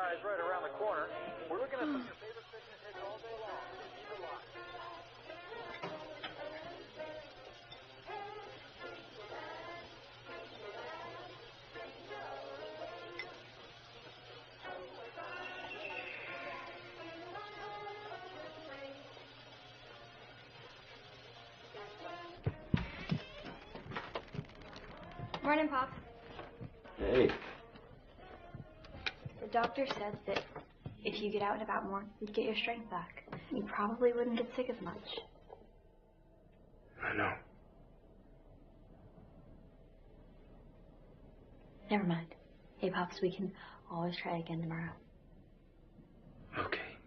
prize right around the corner. We're looking at some of your favorite fishing hits all day long. Keep it locked. Morning, Pop. Hey. The doctor said that if you get out and about more, you'd get your strength back. You probably wouldn't get sick as much. I know. Never mind. Hey, Pops, we can always try again tomorrow. Okay.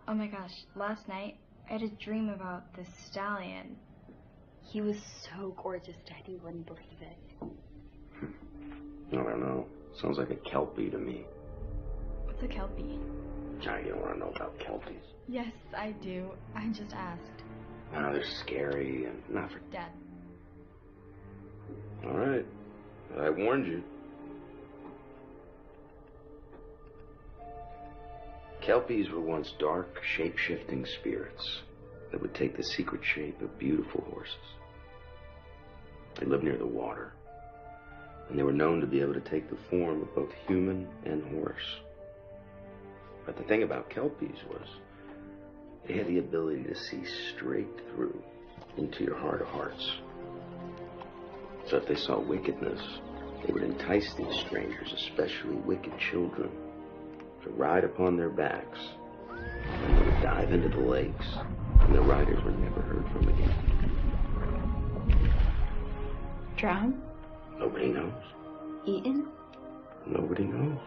Oh my gosh, last night I had a dream about this stallion. He was so gorgeous, Daddy wouldn't believe it. I don't know. Sounds like a Kelpie to me. What's a Kelpie? Johnny, you don't want to know about Kelpies. Yes, I do. I just asked. No, they're scary and not for... Dad. All right. I warned you. Kelpies were once dark, shape-shifting spirits that would take the secret shape of beautiful horses. They lived near the water, and they were known to be able to take the form of both human and horse. But the thing about Kelpies was they had the ability to see straight through into your heart of hearts. So if they saw wickedness, they would entice these strangers, especially wicked children, to ride upon their backs, and they would dive into the lakes, and the riders were never heard from again. Drown? Nobody knows. Eaten? Nobody knows.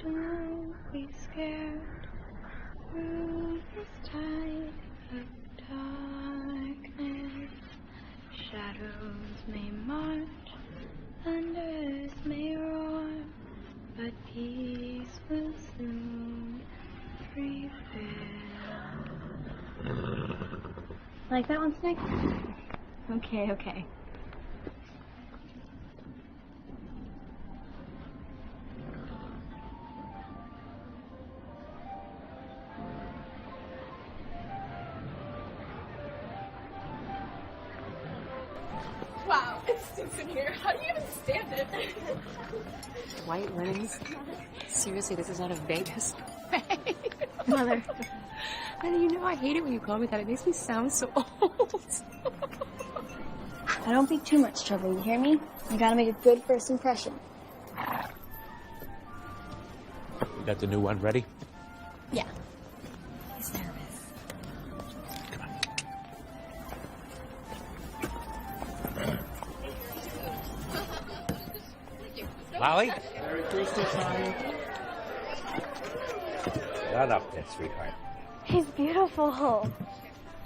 Don't be scared. Through this tide of darkness, shadows may march, thunders may roar, but peace will soon prevail. Like that one, Snake? Okay, okay. Wow, it stinks in here. How do you even stand it? White linens? Seriously, this is out of Vegas? Mother. Honey, you know I hate it when you call me that. It makes me sound so old. I don't be too much trouble, you hear me? You gotta make a good first impression. You got the new one ready? Yeah. He's nervous. Come on. Lolly? Merry Christmas, honey. Shut up there, sweetheart. He's beautiful.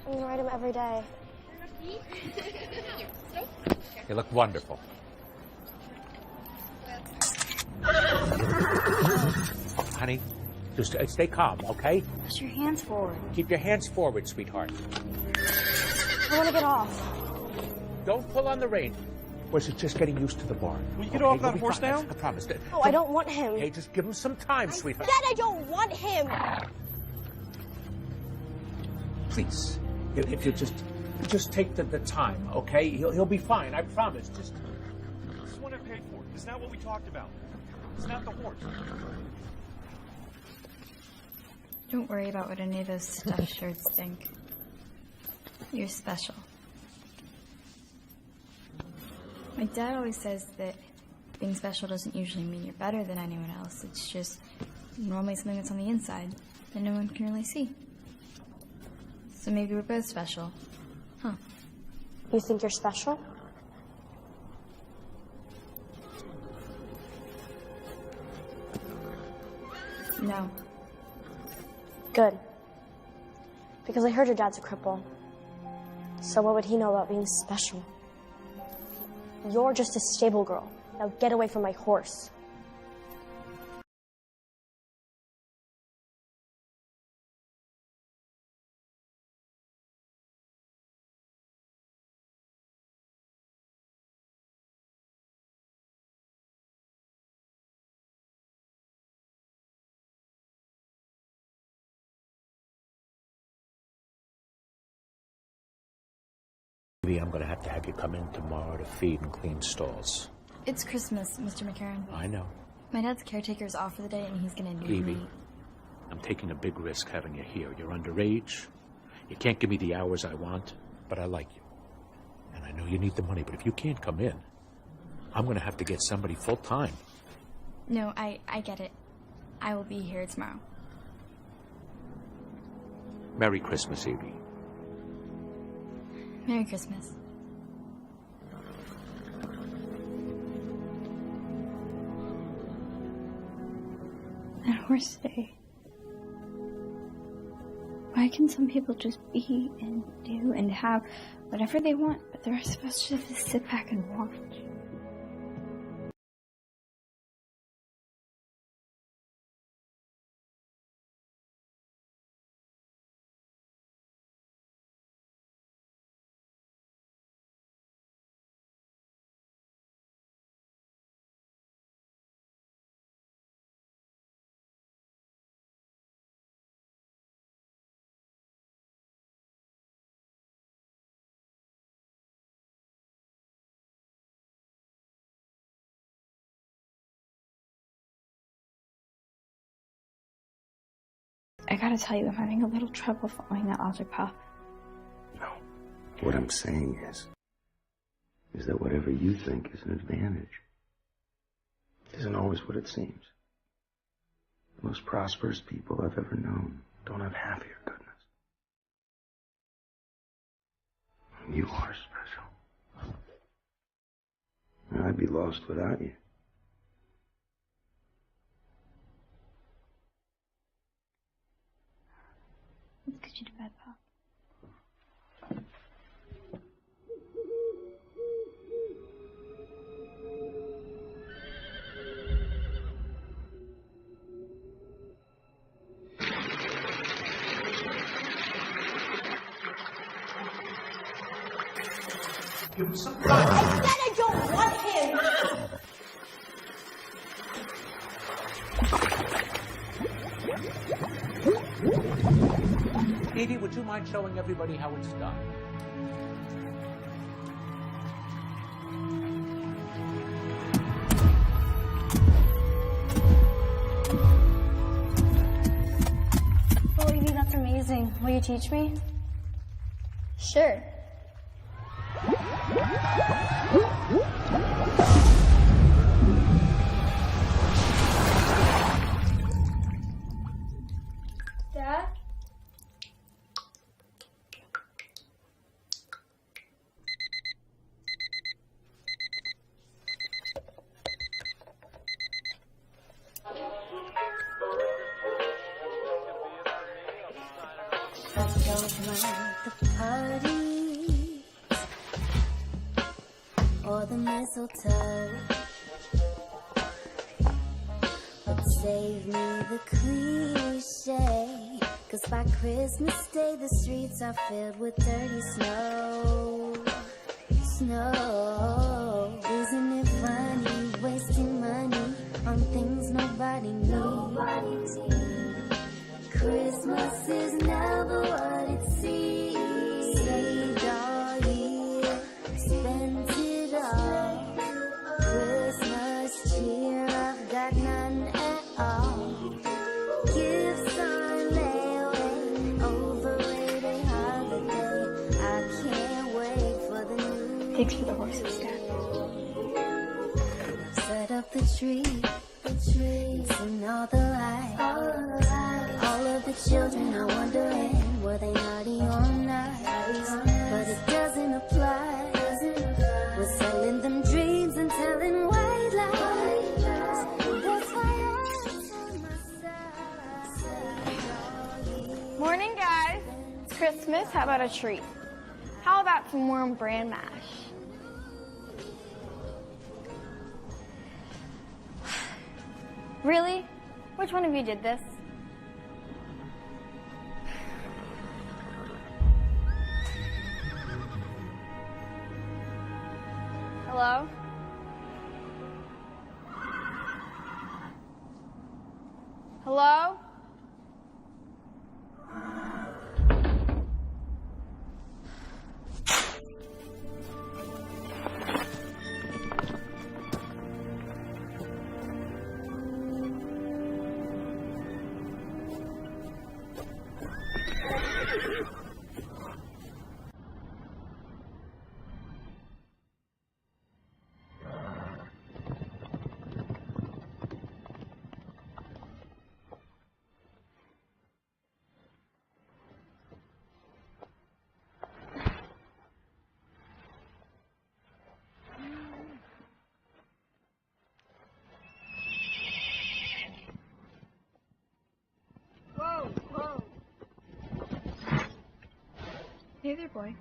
I'm gonna ride him every day. You look wonderful. Honey, just stay calm, okay? Push your hands forward. Keep your hands forward, sweetheart. I want to get off. Don't pull on the rein. Or is it just getting used to the bar? Will you get off that horse now? I promise. Oh, I don't want him. Hey, just give him some time, sweetheart. Dad, I don't want him. Please, if you just take the time, okay? He'll be fine. I promise. Just. This is what I paid for. It's not what we talked about. It's not the horse. Don't worry about what any of those stuffed shirts think. You're special. My dad always says that being special doesn't usually mean you're better than anyone else. It's just normally something that's on the inside that no one can really see. So maybe we're both special. Huh. You think you're special? No. Good. Because I heard your dad's a cripple. So what would he know about being special? You're just a stable girl. Now get away from my horse. Maybe I'm going to have you come in tomorrow to feed and clean stalls. It's Christmas, Mr. McCarran. I know. My dad's caretaker's off for the day, and he's gonna need Evie, me. I'm taking a big risk having you here. You're underage. You can't give me the hours I want, but I like you. And I know you need the money, but if you can't come in, I'm going to have to get somebody full-time. No, I get it. I will be here tomorrow. Merry Christmas, Evie. Merry Christmas. At Horse Day, why can some people just be and do and have whatever they want, but the rest of us just sit back and watch? I gotta tell you, I'm having a little trouble following that logic path. No. What I'm saying is that whatever you think is an advantage isn't always what it seems. The most prosperous people I've ever known don't have half your goodness. You are special. And I'd be lost without you. Let's get you to bed, Pop. Give him some. I said I don't want him! Evie, would you mind showing everybody how it's done? Oh, Evie, that's amazing. Will you teach me? Sure. Dad? Or the mistletoe, but save me the cliche, 'cause by Christmas Day the streets are filled with dirty snow. Isn't it funny, wasting money on things nobody needs? Christmas is never what it seems. Saved all year, spent it all. Christmas cheer, I've got none at all. Gifts on layaway, overrated holiday. I can't wait for the new. Thanks for the horses, Dad. Set up the tree, and all the lights. All of the children are wondering, were they naughty or nice? But it doesn't apply. We're selling them dreams and telling white lies. That's why I tell myself. Morning, guys. It's Christmas. How about a treat? How about some warm bran mash? Really? Which one of you did this? Hello? Hello? Hey there, boy.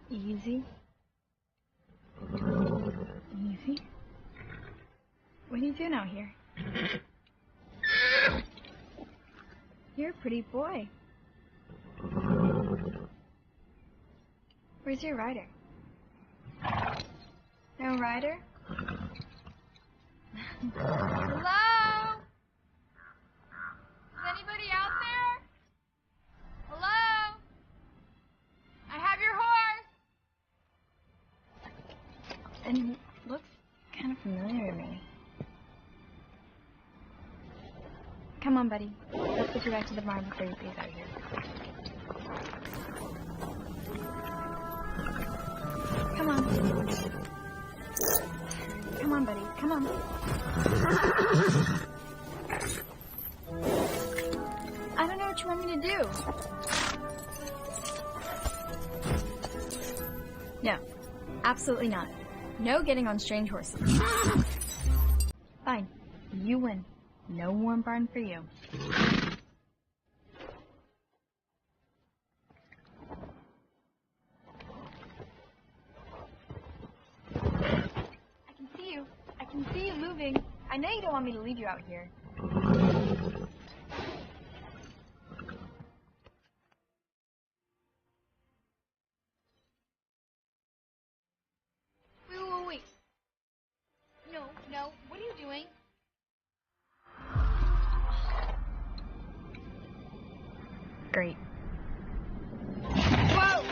Easy. Easy. What are you doing out here? You're a pretty boy. Where's your rider? No rider? Hello? Is anybody out there? Hello? I have your horse! And he looks kind of familiar to me. Come on, buddy. Let's get you back to the barn before you leave out here. Come on. Come on, buddy. Come on. I don't know what you want me to do. No. Absolutely not. No getting on strange horses. Fine. You win. No warm barn for you. I can see you moving. I know you don't want me to leave you out here. Wait. No. What are you doing? Great. Whoa!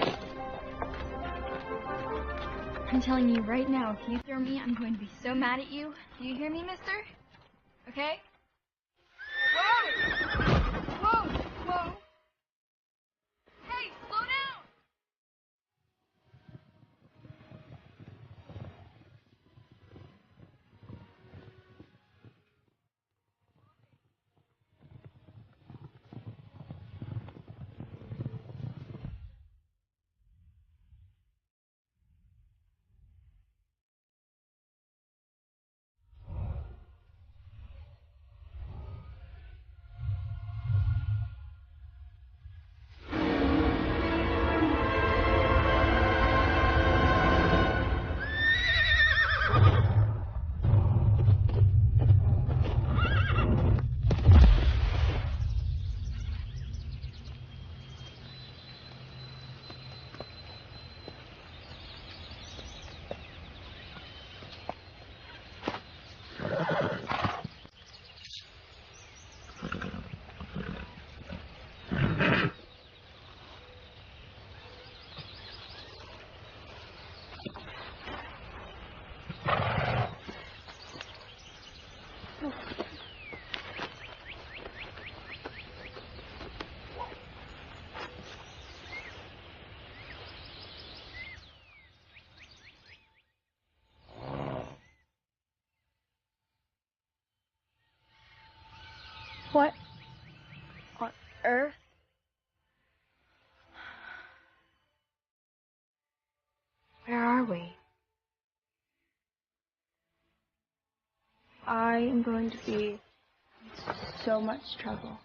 I'm telling you right now, if you throw me, I'm going to be so mad at you. Do you hear me, mister? Okay? Whoa! Hey, slow down! What on earth? Where are we? I am going to be in so much trouble.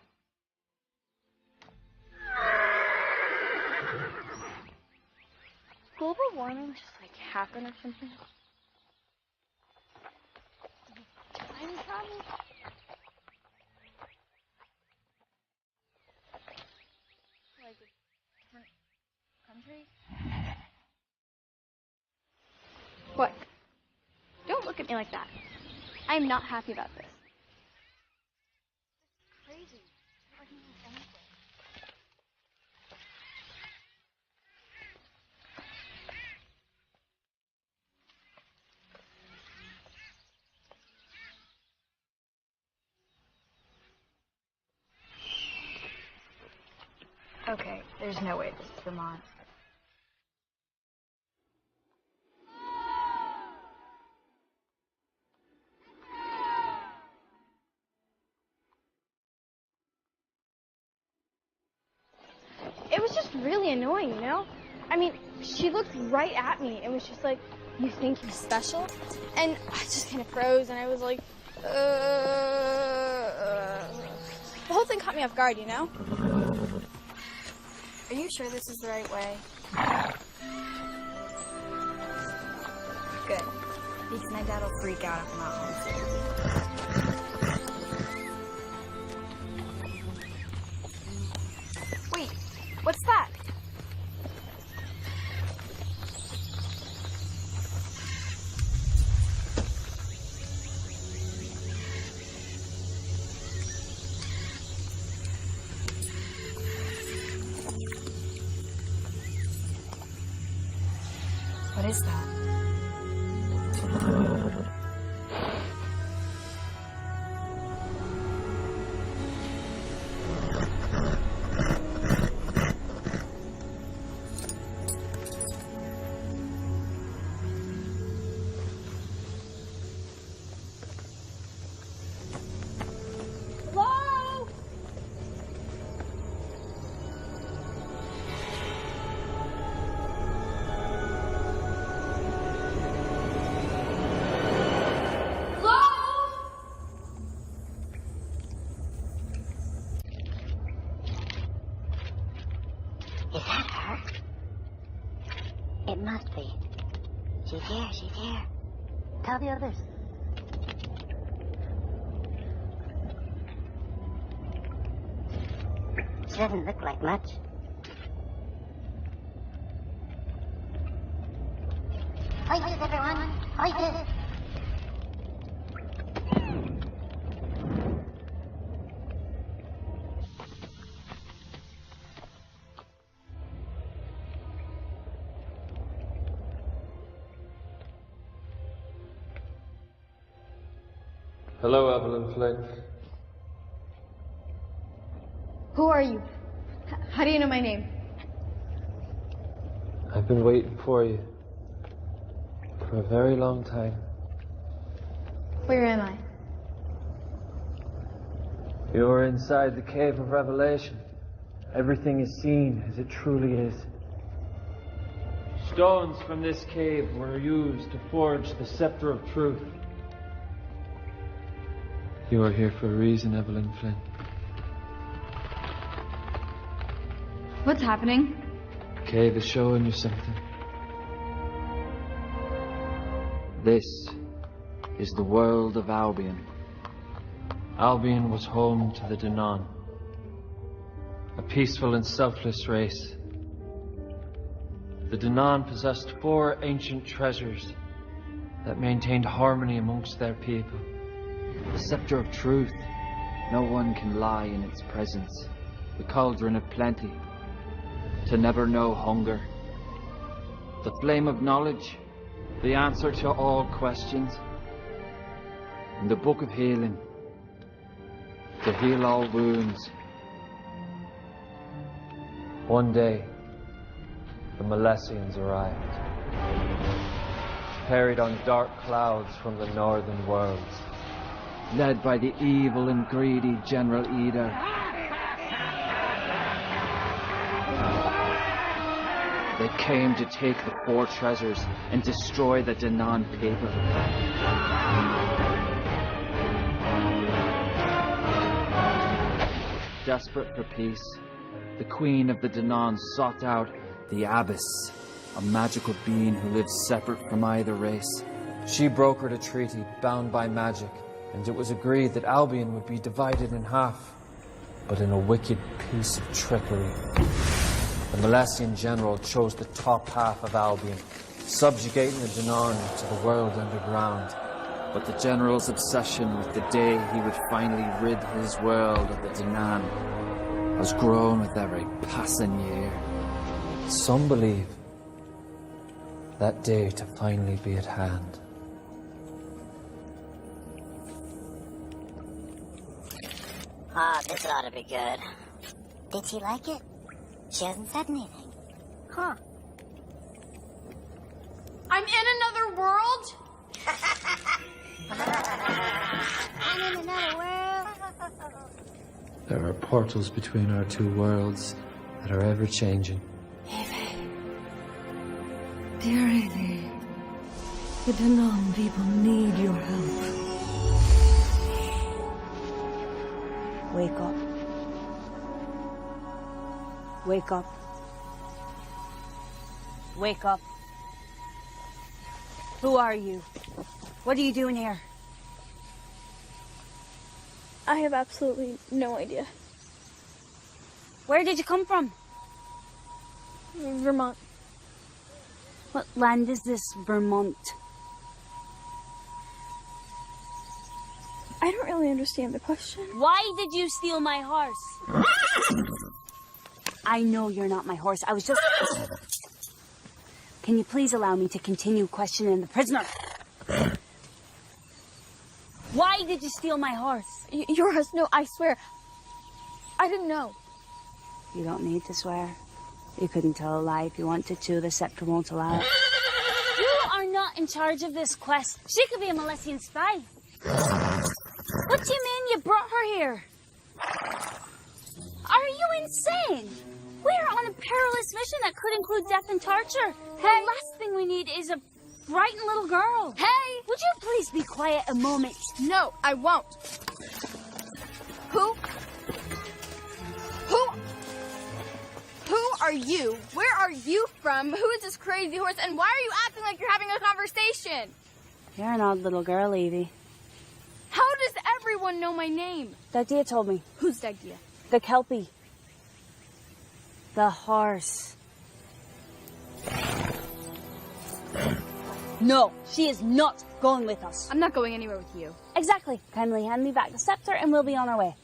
Global warming just like happen or something? Time travel? Like a different country? What? Don't look at me like that. I am not happy about this. It's crazy. I can't do anything. Okay, there's no way this is Vermont. It was just really annoying, you know? I mean, she looked right at me and was just like, "You think you're special?" And I just kind of froze and I was like, The whole thing caught me off guard, you know? Are you sure this is the right way? Good. Because my dad will freak out if I'm not home soon. Wait, what's that? What is that? Hello? Is that her? It must be. She's here, she's here. Tell the others. She doesn't look like much. Hoitus, everyone! Hoitus! Hello, Evelyn Flynn. Who are you? How do you know my name? I've been waiting for you for a very long time. Where am I? You're inside the Cave of Revelation. Everything is seen as it truly is. Stones from this cave were used to forge the scepter of truth. You are here for a reason, Evelyn Flynn. What's happening? The cave is showing you something. This is the world of Albion. Albion was home to the Danann, a peaceful and selfless race. The Danann possessed 4 ancient treasures that maintained harmony amongst their people. The scepter of truth, no one can lie in its presence. The cauldron of plenty, to never know hunger. The flame of knowledge, the answer to all questions. And the book of healing, to heal all wounds. One day, the Milesians arrived, carried on dark clouds from the northern worlds, led by the evil and greedy General Eder. They came to take the 4 treasures and destroy the Danann people. Desperate for peace, the Queen of the Danann sought out the Abyss, a magical being who lived separate from either race. She brokered a treaty bound by magic, and it was agreed that Albion would be divided in half, but in a wicked piece of trickery. The Milesian general chose the top half of Albion, subjugating the Danann to the world underground. But the general's obsession with the day he would finally rid his world of the Danann has grown with every passing year. Some believe that day to finally be at hand. Ah, this ought to be good. Did she like it? She hasn't said anything. Huh. I'm in another world? I'm in another world. There are portals between our 2 worlds that are ever changing. Dear Evie, the Danann people need your help. Wake up. Wake up. Wake up. Who are you? What are you doing here? I have absolutely no idea. Where did you come from? Vermont. What land is this, Vermont? I don't really understand the question. Why did you steal my horse? I know you're not my horse. I was just... Can you please allow me to continue questioning the prisoner? Why did you steal my horse? Your horse? No, I swear. I didn't know. You don't need to swear. You couldn't tell a lie if you wanted to. The scepter won't allow it. You are not in charge of this quest. She could be a Milesian spy. What do you mean you brought her here? Are you insane? We're on a perilous mission that could include death and torture. Hey. The last thing we need is a frightened little girl. Hey! Would you please be quiet a moment? No, I won't. Who are you? Where are you from? Who is this crazy horse? And why are you acting like you're having a conversation? You're an odd little girl, Evie. How does everyone know my name? Dagdia told me. Who's Dagdia? The Kelpie. The horse. No, she is not going with us. I'm not going anywhere with you. Exactly. Kindly hand me back the scepter and we'll be on our way.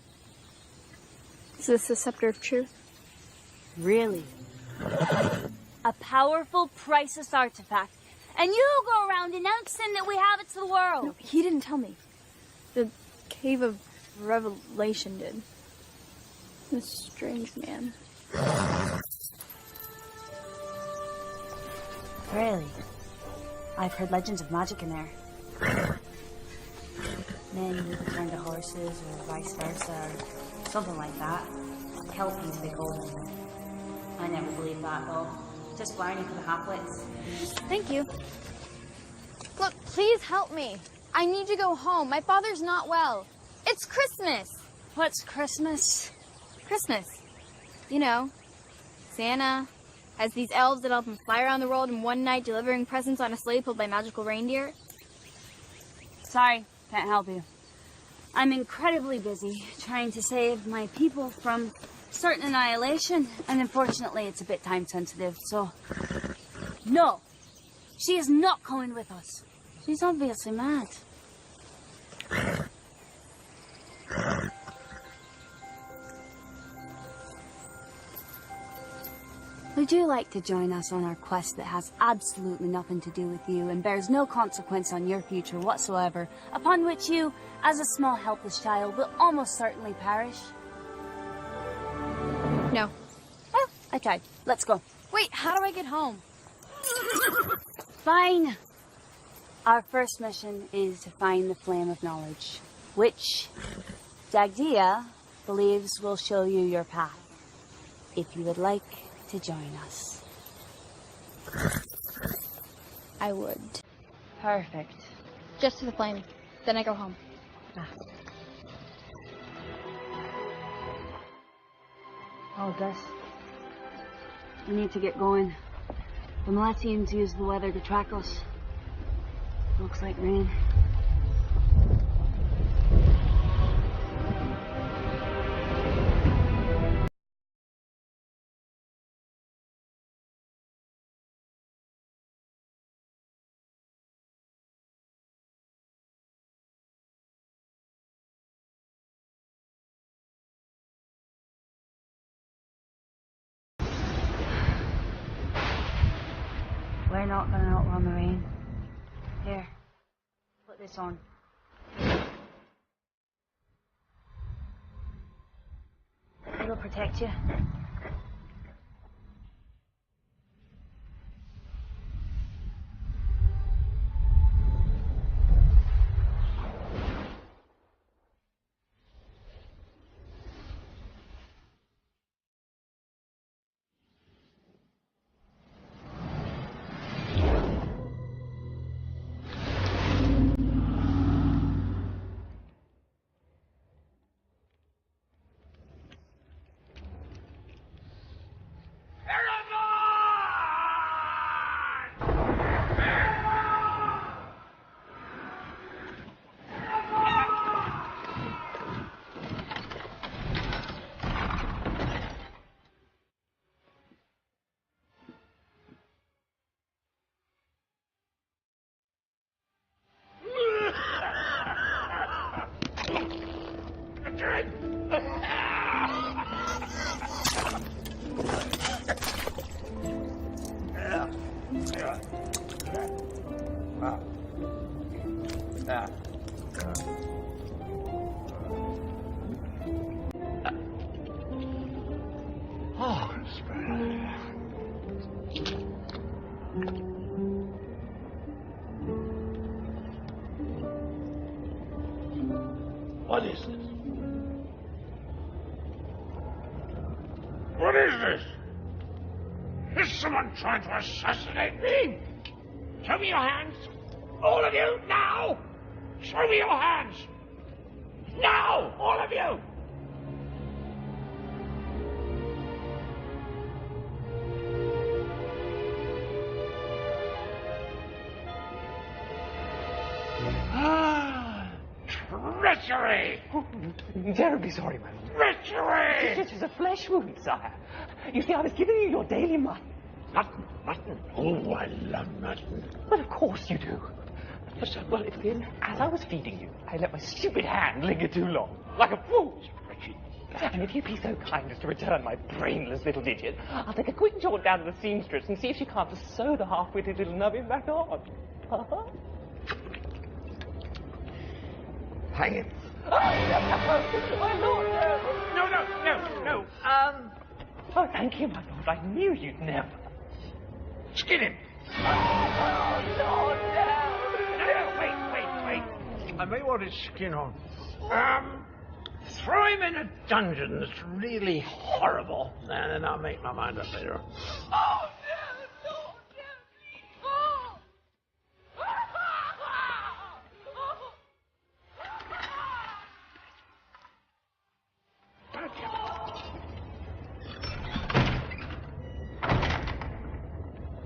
Is this the scepter of truth? Really? A powerful, priceless artifact. And you go around announcing that we have it to the world. No, he didn't tell me. The Cave of Revelation did. This strange man. Really? I've heard legends of magic in there. Men who turn to horses or vice versa or something like that. Kelpies, they call them. I never believed that, though. Just learning for the halfwits. Thank you. Look, please help me. I need to go home. My father's not well. It's Christmas. What's Christmas? Christmas. You know, Santa has these elves that help him fly around the world in one night delivering presents on a sleigh pulled by magical reindeer. Sorry, can't help you. I'm incredibly busy trying to save my people from certain annihilation, and unfortunately it's a bit time sensitive, so... No! She is not coming with us. She's obviously mad. Would you like to join us on our quest that has absolutely nothing to do with you and bears no consequence on your future whatsoever, upon which you, as a small helpless child, will almost certainly perish? No. Well, I tried. Let's go. Wait, how do I get home? Fine. Our first mission is to find the Flame of Knowledge, which Dagdia believes will show you your path, if you would like to join us. I would. Perfect. Just to the flame. Then I go home. Oh, Gus. We need to get going. The Milesians use the weather to track us. Looks like rain. We're not going to outrun the rain. Here, put this on. It'll protect you. Oh, it's very... What is this? What is this? Is someone trying to assassinate me? Show me your hands. All of you, now! Show me your hands. Now, all of you! Treachery! Oh, I'm terribly sorry, my lord. Treachery! This is a flesh wound, sire. You see, I was giving you your daily mutton. Mutton? Oh, I love mutton. Well, of course you do. Well, as I was feeding you, I let my stupid hand linger too long, like a fool. And if you'd be so kind as to return my brainless little digit, I'll take a quick jaunt down to the seamstress and see if she can't just sew the half-witted little nubbin back on. Hang it. My lord, No. Oh, thank you, my lord. I knew you'd never. Skin him. Oh, Lord, No, wait. I may want his skin on. Throw him in a dungeon that's really horrible, and then I'll make my mind up later on. Oh,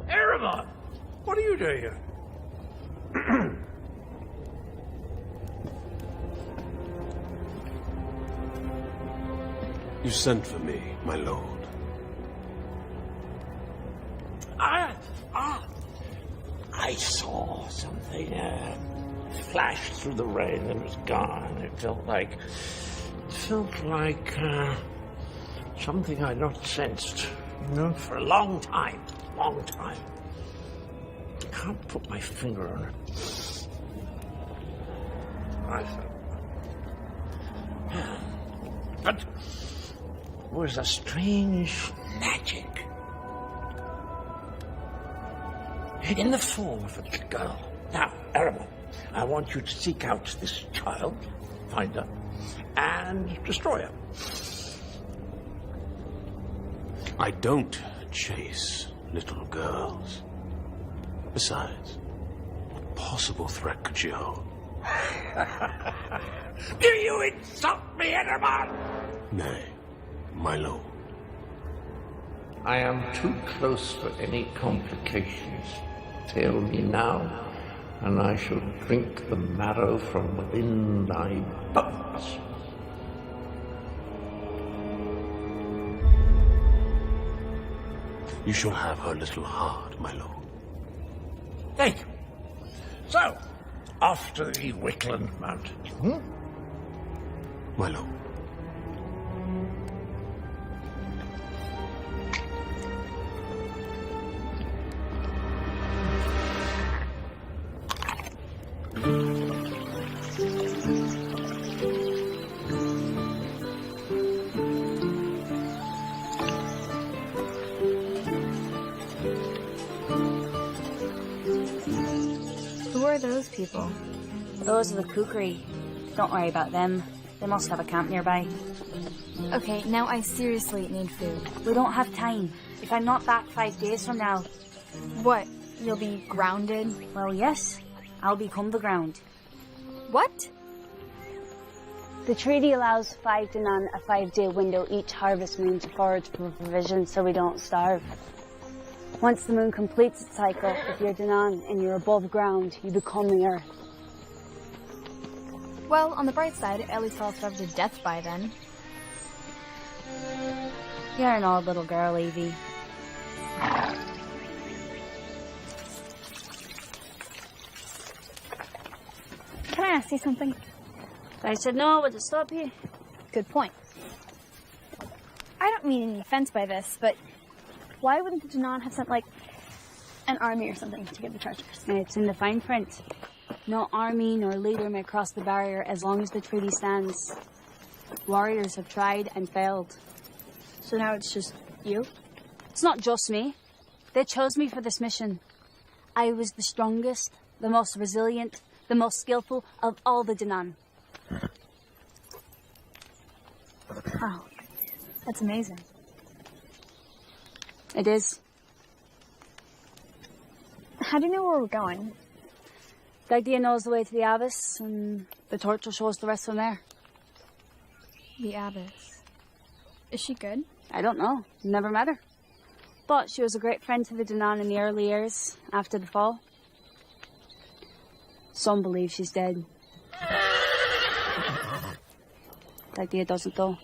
Erebon, what are you doing here? You sent for me, my lord. I saw something flash through the rain and it was gone. It felt like something I'd not sensed, for a long time. I can't put my finger on it. But it was a strange magic in the form of a little girl. Now, Erebon, I want you to seek out this child, find her, and destroy her. I don't chase little girls. Besides, what possible threat could she hold? Do you insult me, Erebon? Nay, my lord. I am too close for any complications. Tell me now, and I shall drink the marrow from within thy bones. You shall have her little heart, my lord. Thank you. So, off to the Wickland Mountains. My lord. Who are those people? Those are the kukri. Don't worry about them. They must have a camp nearby. Okay, now I seriously need food. We don't have time. If I'm not back 5 days from now... What? You'll be grounded? Well, yes. I'll become the ground. What? The treaty allows 5 Danan a 5-day window each harvest moon to forage for provisions so we don't starve. Once the moon completes its cycle, if you're Danan and you're above ground, you become the earth. Well, on the bright side, at least I'll starve to death by then. You're an odd little girl, Evie. Can I ask you something? If I said no, would it stop you? Good point. I don't mean any offense by this, but why wouldn't the Danan have sent, like, an army or something to get the treasures. It's in the fine print. No army nor leader may cross the barrier as long as the treaty stands. Warriors have tried and failed. So now it's just you? It's not just me. They chose me for this mission. I was the strongest, the most resilient, the most skillful of all the Danan. Wow. That's amazing. It is. How do you know where we're going? Dagdia knows the way to the Abyss, and the torch will show us the rest from there. The Abyss. Is she good? I don't know. Never met her. But she was a great friend to the Danan in the early years, after the fall. Some believe she's dead. Dagdia doesn't, though.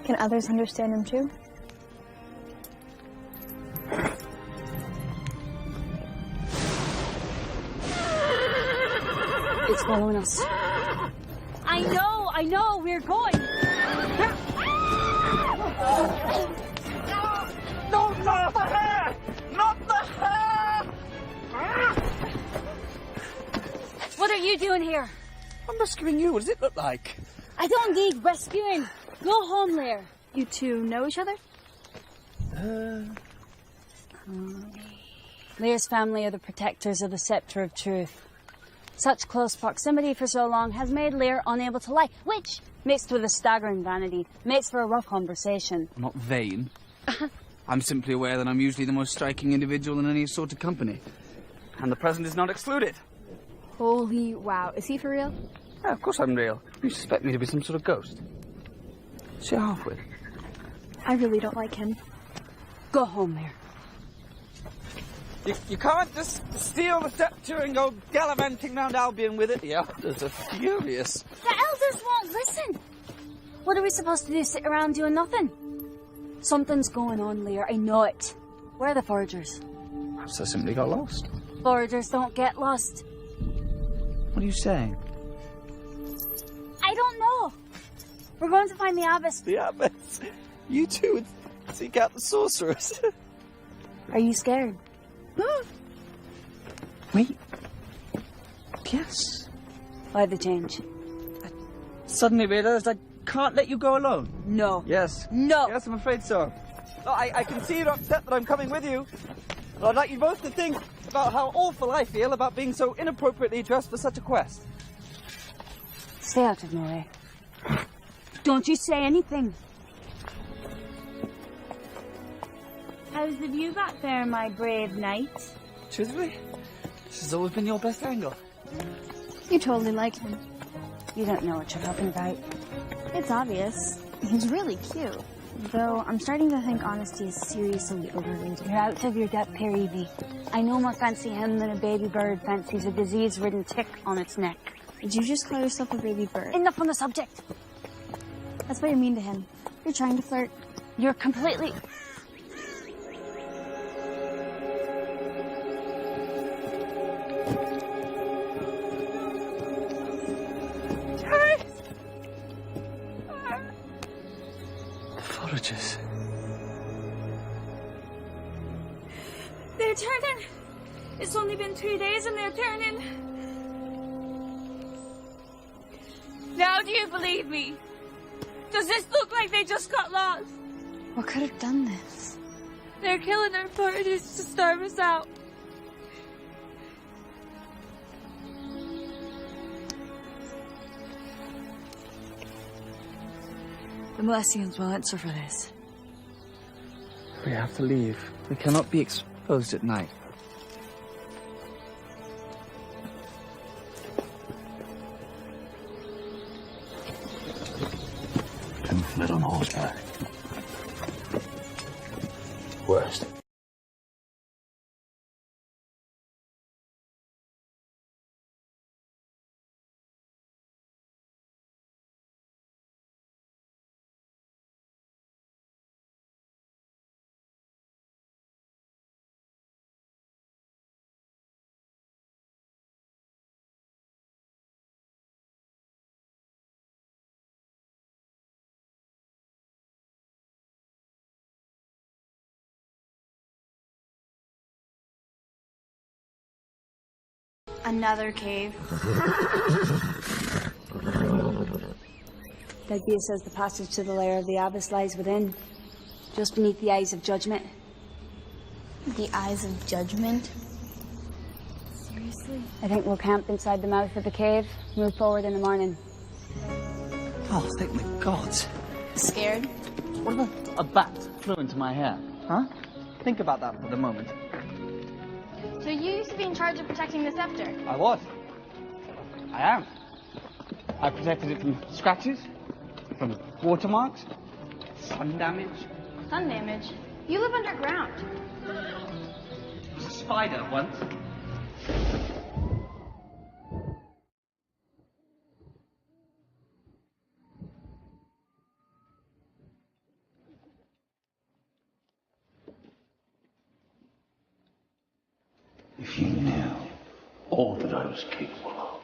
Can others understand him too? It's following us. I know, we're going. No, not the hair! Not the hair! What are you doing here? I'm rescuing you. What does it look like? I don't need rescuing. Go home, Lear. You two know each other? Lear's family are the protectors of the Scepter of Truth. Such close proximity for so long has made Lear unable to lie, which, mixed with a staggering vanity, makes for a rough conversation. I'm not vain. I'm simply aware that I'm usually the most striking individual in any assorted company. And the present is not excluded. Holy wow. Is he for real? Yeah, of course I'm real. You suspect me to be some sort of ghost. What's your half with? I really don't like him. Go home, Lear. You can't just steal the scepter and go gallivanting round Albion with it. The elders are furious. The elders won't listen. What are we supposed to do, sit around doing nothing? Something's going on, Lear. I know it. Where are the foragers? Perhaps I simply got lost. Foragers don't get lost. What are you saying? I don't know. We're going to find the Abyss. The Abyss? You two would seek out the sorceress. Are you scared? Wait. Yes. Why the change? I suddenly realised I can't let you go alone. No. Yes. No. Yes, I'm afraid so. No, I can see you're upset that I'm coming with you. But I'd like you both to think about how awful I feel about being so inappropriately dressed for such a quest. Stay out of my way. Don't you say anything. How's the view back there, my brave knight? Truthfully, this has always been your best angle. You totally like him. You don't know what you're talking about. It's obvious. He's really cute. Though I'm starting to think honesty is seriously overrated. You're out of your depth here, Evie. I no more fancy him than a baby bird fancies a disease-ridden tick on its neck. Did you just call yourself a baby bird? Enough on the subject. That's why you're mean to him. You're trying to flirt. You're completely... Foragers. They're turning. It's only been 3 days and they're turning. Now do you believe me? Does this look like they just got lost? What could have done this? They're killing our foragers to starve us out. The Milesians will answer for this. We have to leave. We cannot be exposed at night. And fled on horseback. Worst. Another cave. The idea says the passage to the lair of the abyss lies within, just beneath the eyes of judgment. The eyes of judgment? Seriously? I think we'll camp inside the mouth of the cave, move forward in the morning. Oh, thank the gods. Scared? What if a bat flew into my hair? Huh? Think about that for the moment. So you used to be in charge of protecting the scepter? I was. I am. I protected it from scratches, from watermarks, sun damage. Sun damage? You live underground. There was a spider once. If you knew all that I was capable of.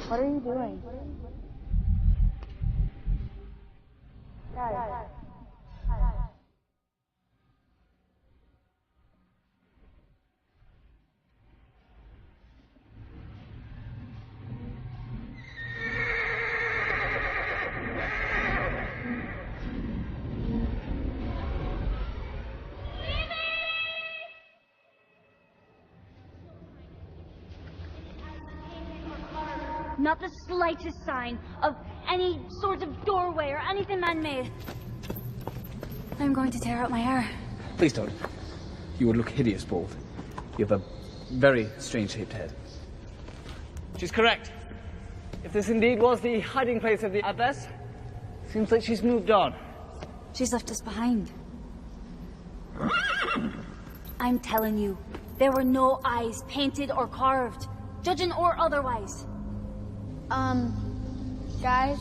What are you doing? Guys. Not the slightest sign of any sort of doorway or anything man-made. I'm going to tear out my hair. Please don't. You would look hideous bald. You have a very strange-shaped head. She's correct. If this indeed was the hiding place of the abbess, seems like she's moved on. She's left us behind. I'm telling you, there were no eyes painted or carved, judging or otherwise. Guys?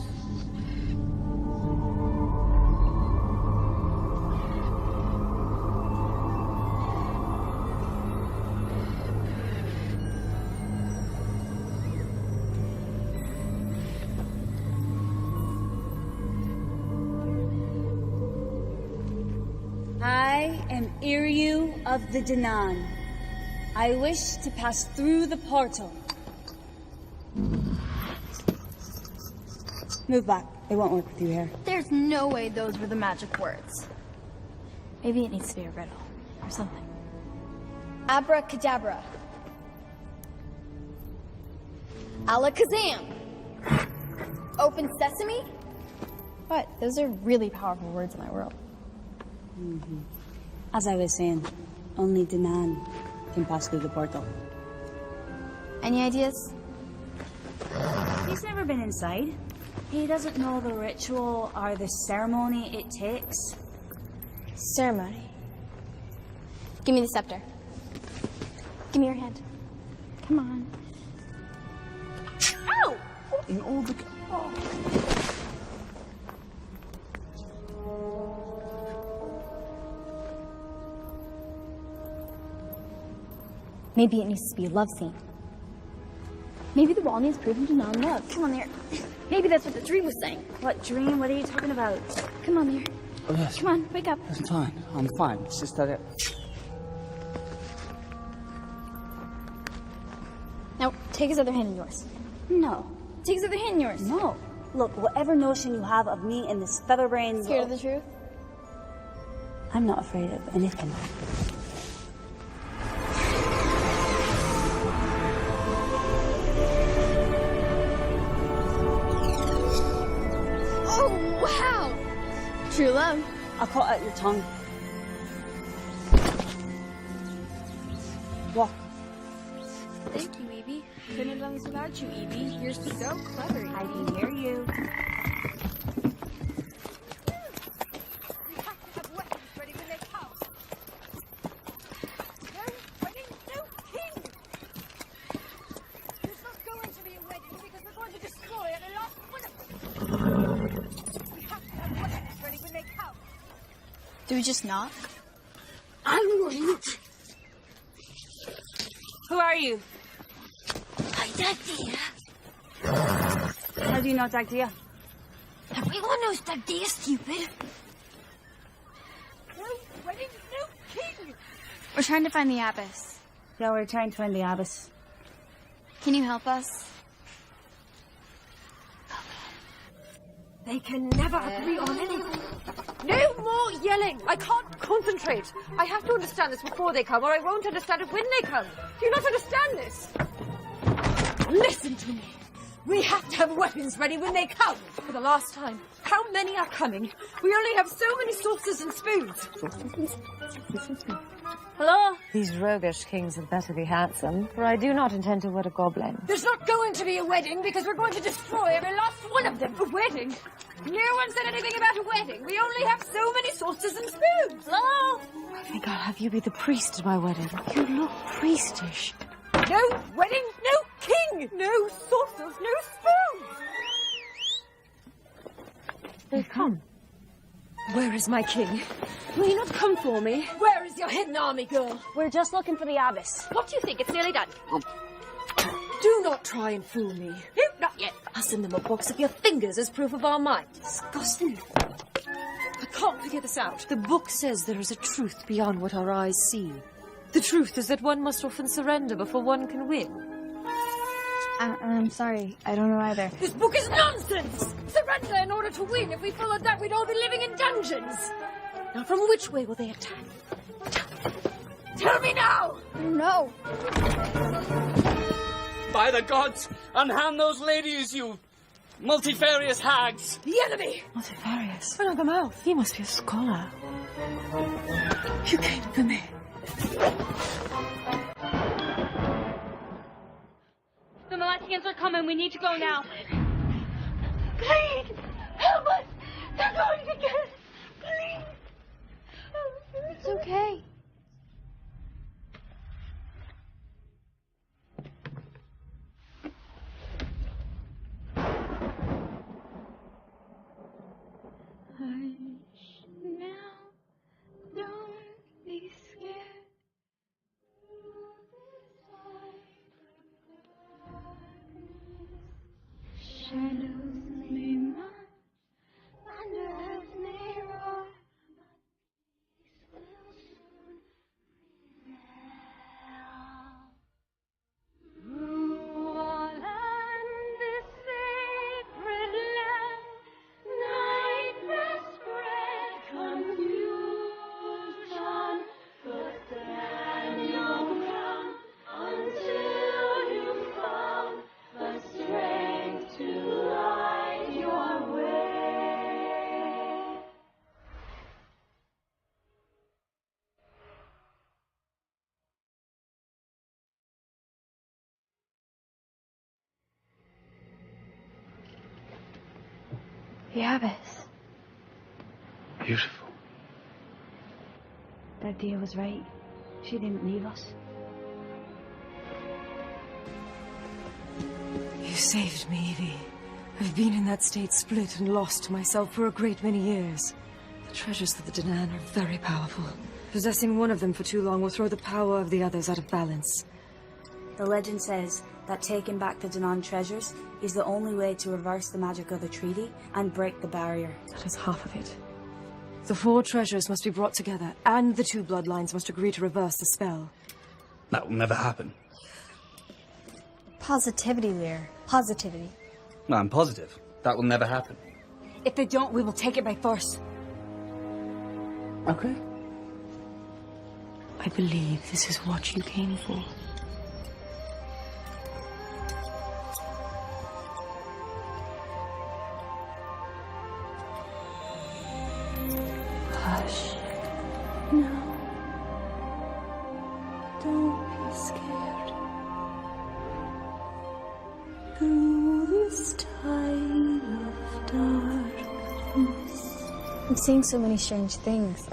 I am Iryu of the Danan. I wish to pass through the portal. Move back. It won't work with you here. There's no way those were the magic words. Maybe it needs to be a riddle or something. Abracadabra. Alakazam. Open sesame? What? Those are really powerful words in my world. As I was saying, only Danan can pass through the portal. Any ideas? He's never been inside. He doesn't know the ritual or the ceremony it takes. Ceremony. Give me the scepter. Give me your hand. Come on. Ow! In all the... Maybe it needs to be a love scene. Maybe the wall needs proving to non-love. Come on here. Maybe that's what the dream was saying. What dream? What are you talking about? Come on here. Oh, yes. Come on, wake up. I'm fine. I'm fine. It's just that it... Now, take his other hand in yours. No. Take his other hand in yours. No. Look, whatever notion you have of me and this featherbrain... Scared of the truth? I'm not afraid of anything. Oh, wow! True love. I'll cut out your tongue. Walk. Thank you, Evie. Couldn't have done this without you, Evie. You're so clever, Evie. I can hear you. Do we just knock? I'm wait. Who are you? I'm Dagdia. How do you know Dagdia? Everyone knows Dagdia, stupid. No wedding, no king! We're trying to find the abbess. Yeah, we're trying to find the abbess. Can you help us? They can never agree on anything. No more yelling! I can't concentrate. I have to understand this before they come, or I won't understand it when they come. Do you not understand this? Listen to me. We have to have weapons ready when they come. For the last time, how many are coming? We only have so many saucers and spoons. Hello? These roguish kings had better be handsome, for I do not intend to wed a goblin. There's not going to be a wedding because we're going to destroy every last one of them. A wedding? No one said anything about a wedding. We only have so many saucers and spoons. Hello? I think I'll have you be the priest at my wedding. You look priestish. No wedding, no king, no saucers, no spoons. They've come. Where is my king? Will you not come for me? Where is your hidden army, girl? We're just looking for the abbess. What do you think? It's nearly done. Do not try and fool me. No, not yet. I'll send them a box of your fingers as proof of our might. Disgusting. I can't figure this out. The book says there is a truth beyond what our eyes see. The truth is that one must often surrender before one can win. I'm sorry. I don't know either. This book is nonsense! Surrender in order to win. If we followed that, we'd all be living in dungeons. Now, from which way will they attack? Tell me now! No. By the gods, unhand those ladies, you multifarious hags! The enemy! Multifarious? Run of the mouth. He must be a scholar. You came for me. The Malatians are coming. We need to go now. Please, help us! They're going to get us! Please! It's okay. Hush now, don't be scared. Shadows may march, thunders may roar, but peace will soon prevail. Through all and this sacred land, night has spread confusion, but stand your ground until you've found the strength to light your way. The abbess. Beautiful. Dagdia was right. She didn't leave us. You saved me, Evie. I've been in that state, split and lost to myself for a great many years. The treasures of the Danan are very powerful. Possessing one of them for too long will throw the power of the others out of balance. The legend says that taking back the Danan treasures is the only way to reverse the magic of the treaty and break the barrier. That is half of it. The 4 treasures must be brought together, and the 2 bloodlines must agree to reverse the spell. That will never happen. Positivity, Lear. Positivity. No, I'm positive. That will never happen. If they don't, we will take it by force. Okay. I believe this is what you came for. Hush. No. Don't be scared. Through this time of darkness. I'm seeing so many strange things.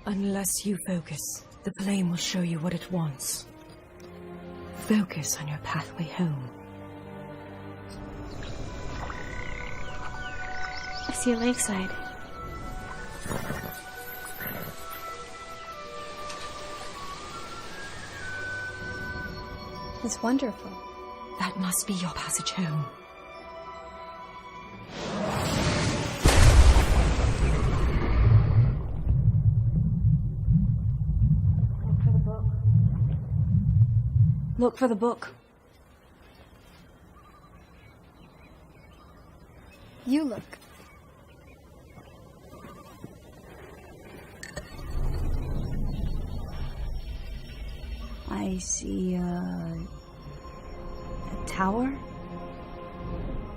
Unless you focus, the flame will show you what it wants. Focus on your pathway home. I see a lakeside. It's wonderful. That must be your passage home. Look for the book. You look. I see a tower?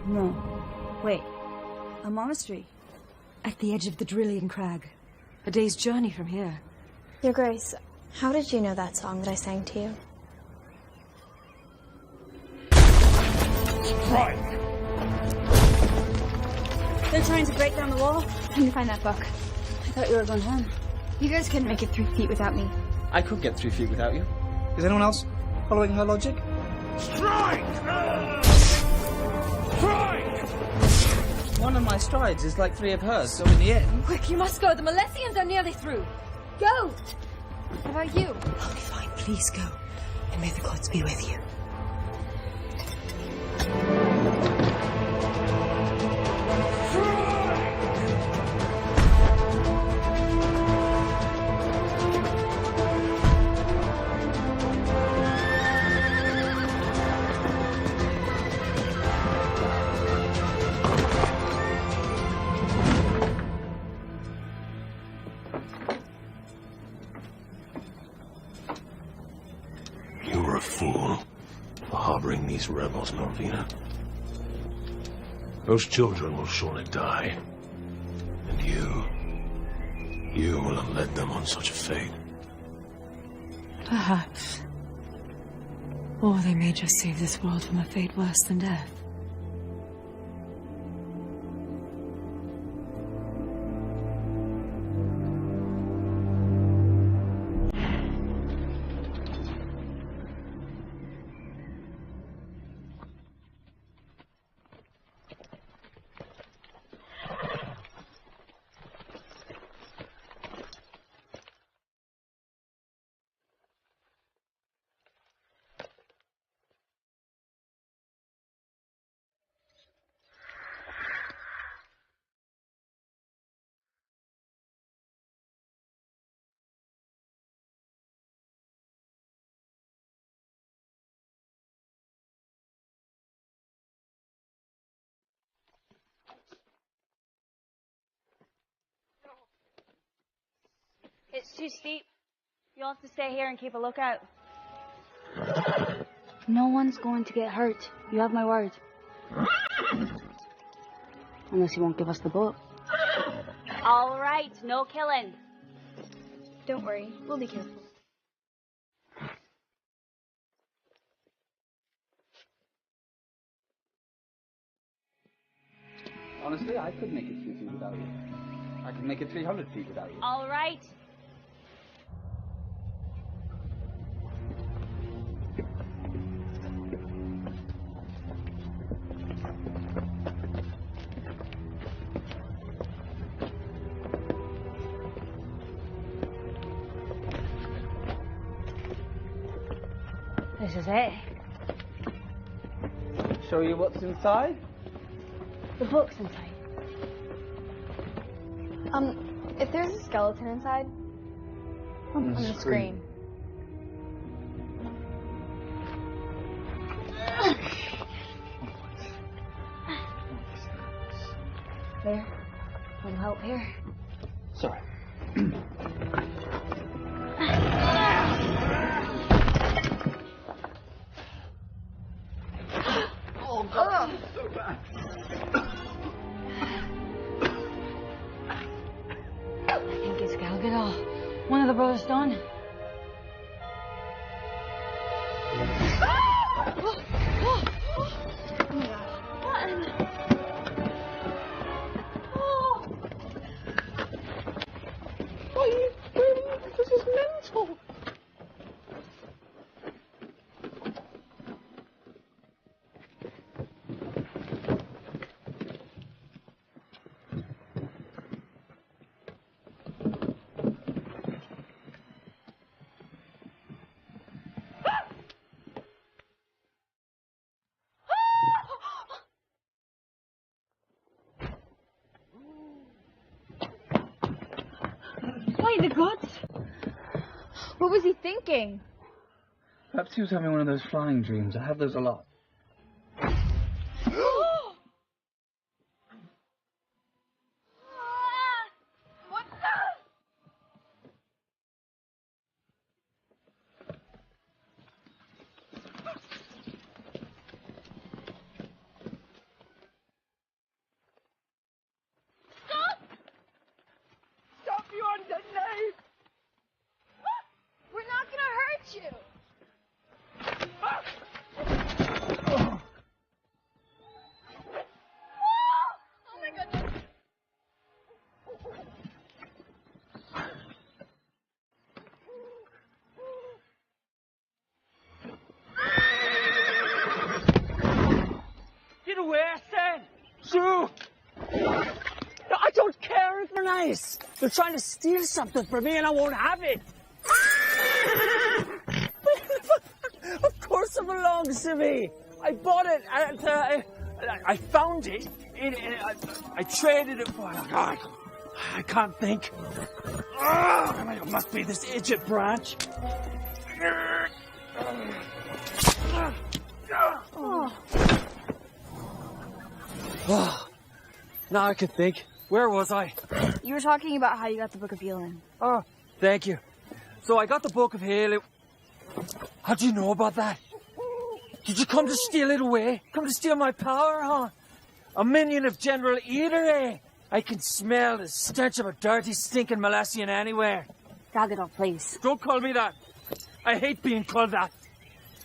No. Wait. A monastery. At the edge of the Drillian Crag. A day's journey from here. Your Grace, how did you know that song that I sang to you? Right. They're trying to break down the wall. Let me find that book. I thought you were going home. You guys couldn't make it 3 feet without me. I could get 3 feet without you. Is anyone else following her logic? Strike! Strike! One of my strides is like 3 of hers, so in the end... Quick, you must go. The Milesians are nearly through. Go! What about you? I'll be fine. Please go. And may the gods be with you. You were a fool for harboring these rebels, Norvina. Those children will surely die. And you will have led them on such a fate. Perhaps. Or they may just save this world from a fate worse than death. It's too steep. You'll have to stay here and keep a lookout. No one's going to get hurt. You have my word. Unless you won't give us the book. All right, no killing. Don't worry, we'll be careful. Honestly, I could make it 3 feet without you. I could make it 300 feet without you. All right. This is it. Show you what's inside? The book's inside. If there's a skeleton inside, On the screen. There. Little help here. Sorry. Oh, God, this is so bad. I think it's Galgadol. One of the brothers done. What are you doing? This is mental. By the gods! What was he thinking? Perhaps he was having one of those flying dreams. I have those a lot. What the? Stop, you undead knave! We're not gonna hurt you! Oh my goodness! Get away, I said! Sue! I don't care if they're nice. They're trying to steal something from me and I won't have it. Of course it belongs to me. I bought it and I found it. I traded it for... Oh God, I can't think. It must be this idiot branch. Now I can think. Where was I? You were talking about how you got the Book of Healing. Oh, thank you. So I got the Book of Healing. How do you know about that? Did you come to steal it away? Come to steal my power, huh? A minion of General Eater, eh? I can smell the stench of a dirty, stinking Malassian anywhere. Gagadol, please. Don't call me that. I hate being called that.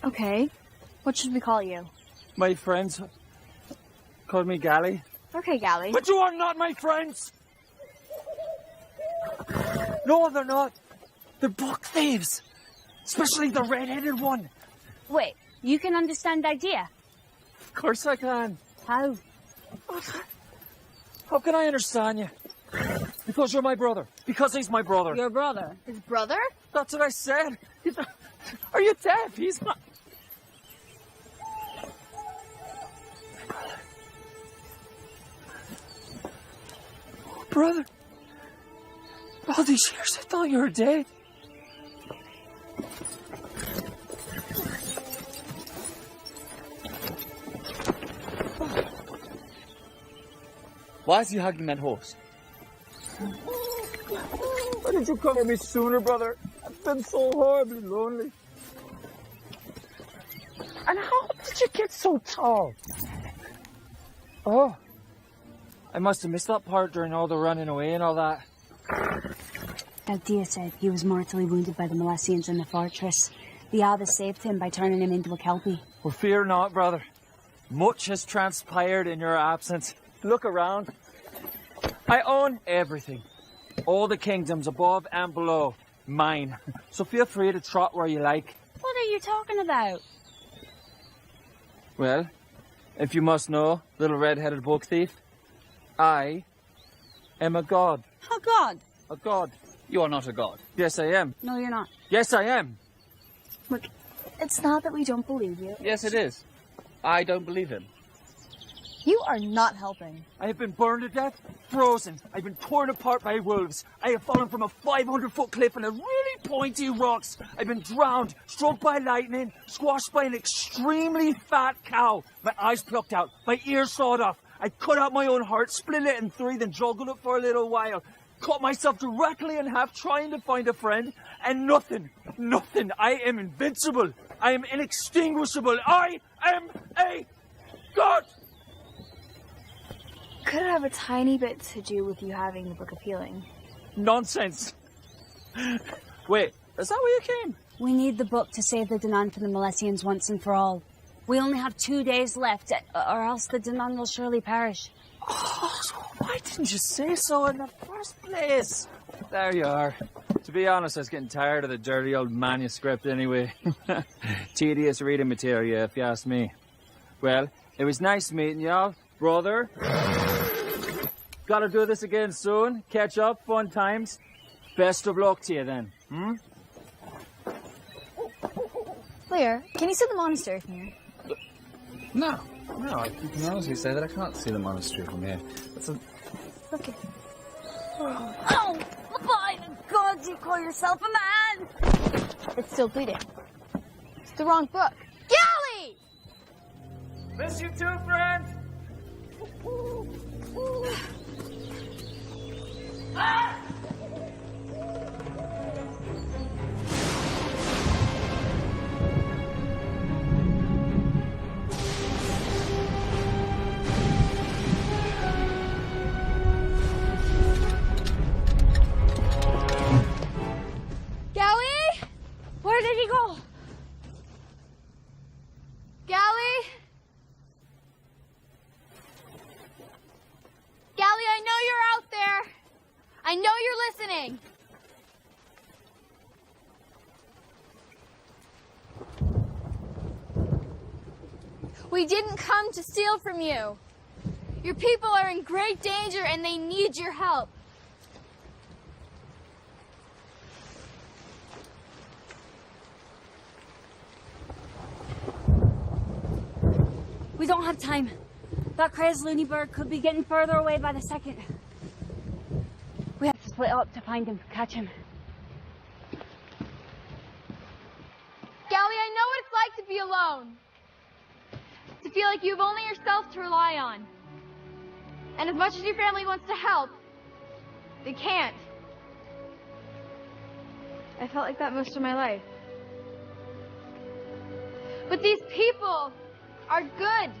Okay. What should we call you? My friends call me Gally. Okay, Gally. But you are not my friends! No, they're not. They're book thieves. Especially the red-headed one. Wait, you can understand idea? Of course I can. How? How can I understand you? Because you're my brother. Because he's my brother. Your brother? His brother? That's what I said. Are you deaf? He's not... Brother. All these years I thought you were dead. Why is he hugging that horse? Why didn't you cover me sooner, brother? I've been so horribly lonely. And how did you get so tall? Oh. I must have missed that part during all the running away and all that. Dia said he was mortally wounded by the Malassians in the fortress. The abbess saved him by turning him into a kelpie. Well, fear not, brother. Much has transpired in your absence. Look around. I own everything. All the kingdoms above and below. Mine. So feel free to trot where you like. What are you talking about? Well, if you must know, little red-headed book thief, I am a god. A god? A god. You are not a god. Yes, I am. No, you're not. Yes, I am. Look, it's not that we don't believe you. Yes, it is. I don't believe him. You are not helping. I have been burned to death, frozen. I've been torn apart by wolves. I have fallen from a 500-foot cliff on a really pointy rocks. I've been drowned, struck by lightning, squashed by an extremely fat cow. My eyes plucked out, my ears sawed off. I cut out my own heart, split it in three, then juggled it for a little while. Cut myself directly in half trying to find a friend, and nothing. I am invincible. I am inextinguishable. I am a god! Could it have a tiny bit to do with you having the Book of Healing? Nonsense. Wait, is that where you came? We need the book to save the Danan from the Malassians once and for all. We only have 2 days left, or else the Danan will surely perish. Oh, so why didn't you say so in the first place? There you are. To be honest, I was getting tired of the dirty old manuscript anyway. Tedious reading material, if you ask me. Well, it was nice meeting y'all, brother. Gotta do this again soon. Catch up, fun times. Best of luck to you then. Claire, can you see the monastery from here? No, you can honestly say that I can't see the monastery from here. That's a... Okay. Oh, by the gods! do you call yourself a man? It's still bleeding. It's the wrong book. Gally! Miss you too, friend. Gally? Where did he go? Gally? Gally, I know you're out there. I know you're listening. We didn't come to steal from you. Your people are in great danger and they need your help. We don't have time. That crazed loony bird could be getting further away by the second. We have to split up to find him, catch him. Gally, I know what it's like to be alone. To feel like you have only yourself to rely on. And as much as your family wants to help, they can't. I felt like that most of my life. But these people are good.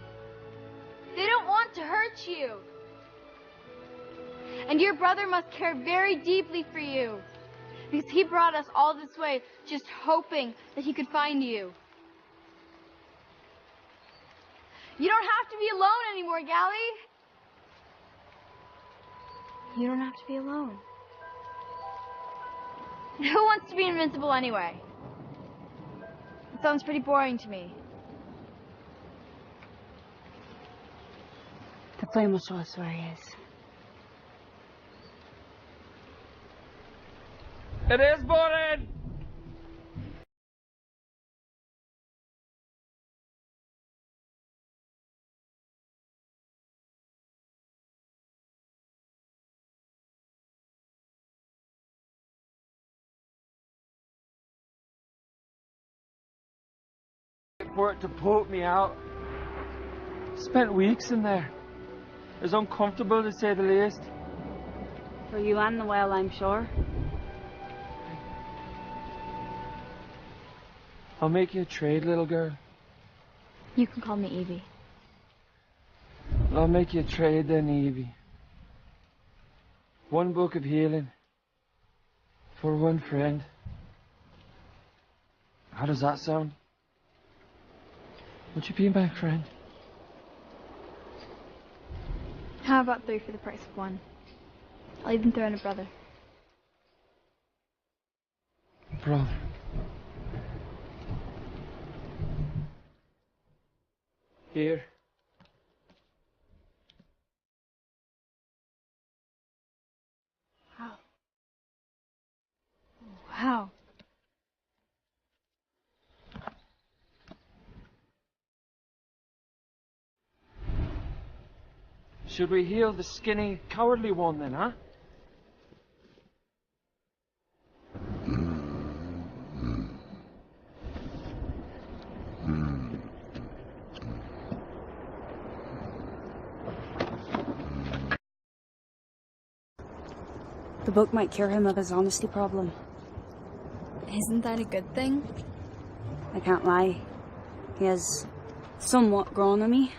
They don't want to hurt you. And your brother must care very deeply for you, because he brought us all this way just hoping that he could find you. You don't have to be alone anymore, Gally. You don't have to be alone. Who wants to be invincible anyway? It sounds pretty boring to me. The flame will show us where he is. It is boring! For it to poke me out. Spent weeks in there. It was uncomfortable to say the least. For you and the well, I'm sure. I'll make you a trade, little girl. You can call me Evie. I'll make you a trade then, Evie. One book of healing. For one friend. How does that sound? Would you be my friend? How about 3 for the price of 1? I'll even throw in a brother. Brother. Here. How? How? Should we heal the skinny, cowardly one then, huh? The book might cure him of his honesty problem. Isn't that a good thing? I can't lie. He has somewhat grown on me.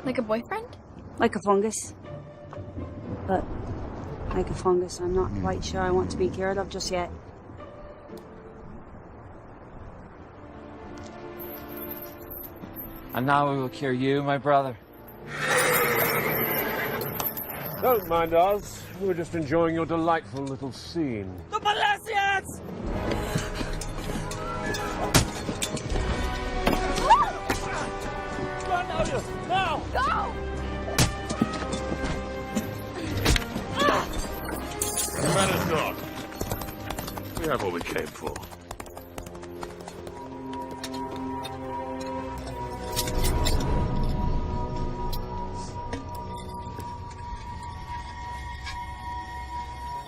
Like a boyfriend? Like a fungus. But, like a fungus, I'm not quite sure I want to be cured of just yet. And now we will cure you, my brother. Don't mind us. We're just enjoying your delightful little scene. The Palacians! Run, Otis! Now! Go! Matters not. We have what we came for.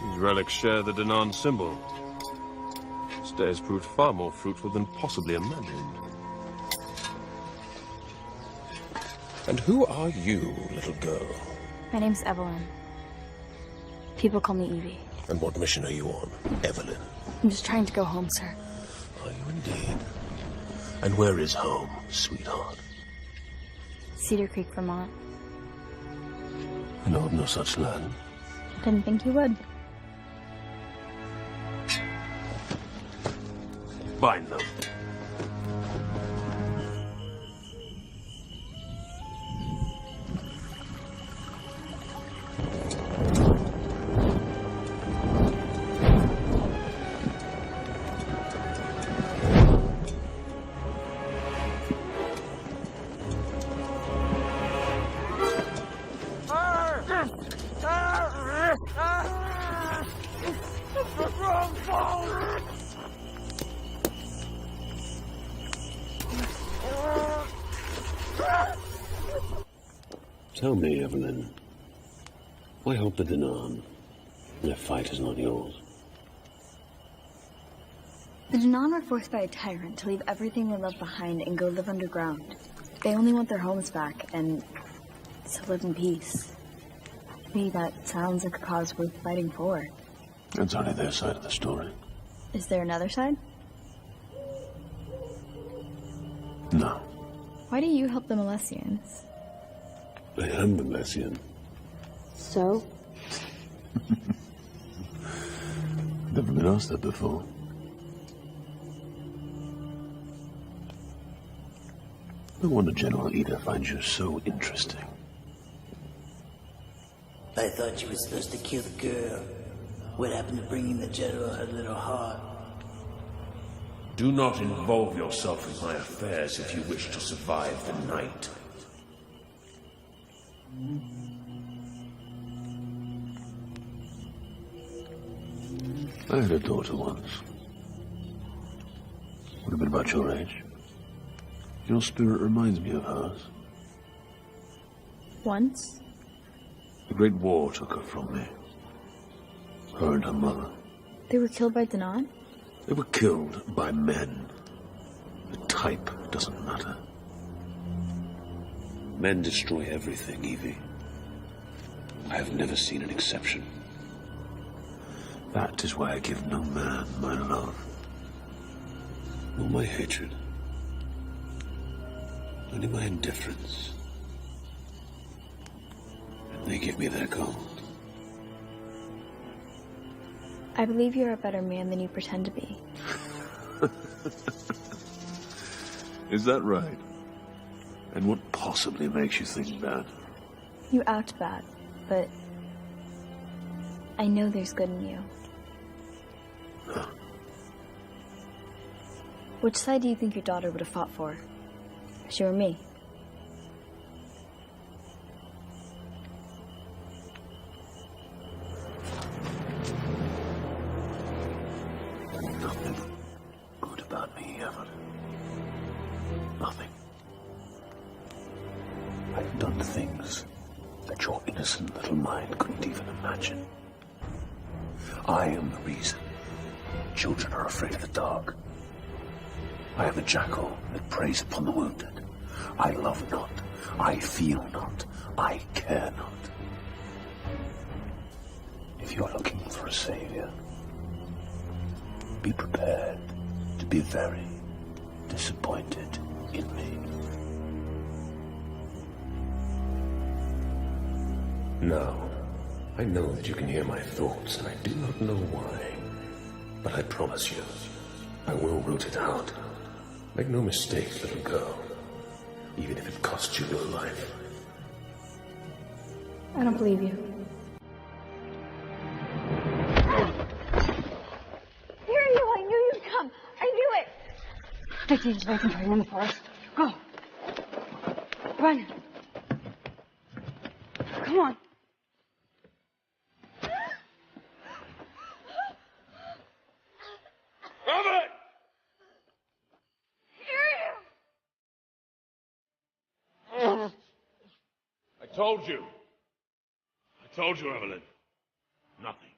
These relics share the Danan symbol. This day has proved far more fruitful than possibly imagined. And who are you, little girl? My name's Evelyn. People call me Evie. And what mission are you on, Evelyn? I'm just trying to go home, sir. Are you indeed? And where is home, sweetheart? Cedar Creek, Vermont. I know of no such land. Didn't think you would. Bind them. Tell me, Evelyn, why help the Danan? Their fight is not yours. The Danan were forced by a tyrant to leave everything they love behind and go live underground. They only want their homes back and to live in peace. To me, that sounds like a cause worth fighting for. That's only their side of the story. Is there another side? No. Why do you help the Milesians? I am the Messian. So? Never been asked that before. No wonder General Ida finds you so interesting. I thought you were supposed to kill the girl. What happened to bringing the general her little heart? Do not involve yourself in my affairs if you wish to survive the night. I had a daughter once. Would have been about your age. Your spirit reminds me of hers. Once? The Great War took her from me. Her and her mother. They were killed by Danan? They were killed by men. The type doesn't matter. Men destroy everything, Evie. I have never seen an exception. That is why I give no man my love, nor my hatred, only my indifference. And they give me their gold. I believe you're a better man than you pretend to be. Is that right? And what possibly makes you think that? You act bad, but I know there's good in you. Huh. Which side do you think your daughter would have fought for? She or me? Nothing good about me, Evelyn. Nothing. I've done things that your innocent little mind couldn't even imagine. I am the reason children are afraid of the dark. I am a jackal that preys upon the wounded. I love not, I feel not, I care not. If you're looking for a savior, be prepared to be very disappointed in me. Now, I know that you can hear my thoughts, and I do not know why. But I promise you, I will root it out. Make no mistake, little girl, even if it costs you your life. I don't believe you. Here you! I knew you'd come! I knew it! I see he's waiting for you in the forest. Go! Run! Come on! Robert! I told you, Evelyn. Nothing.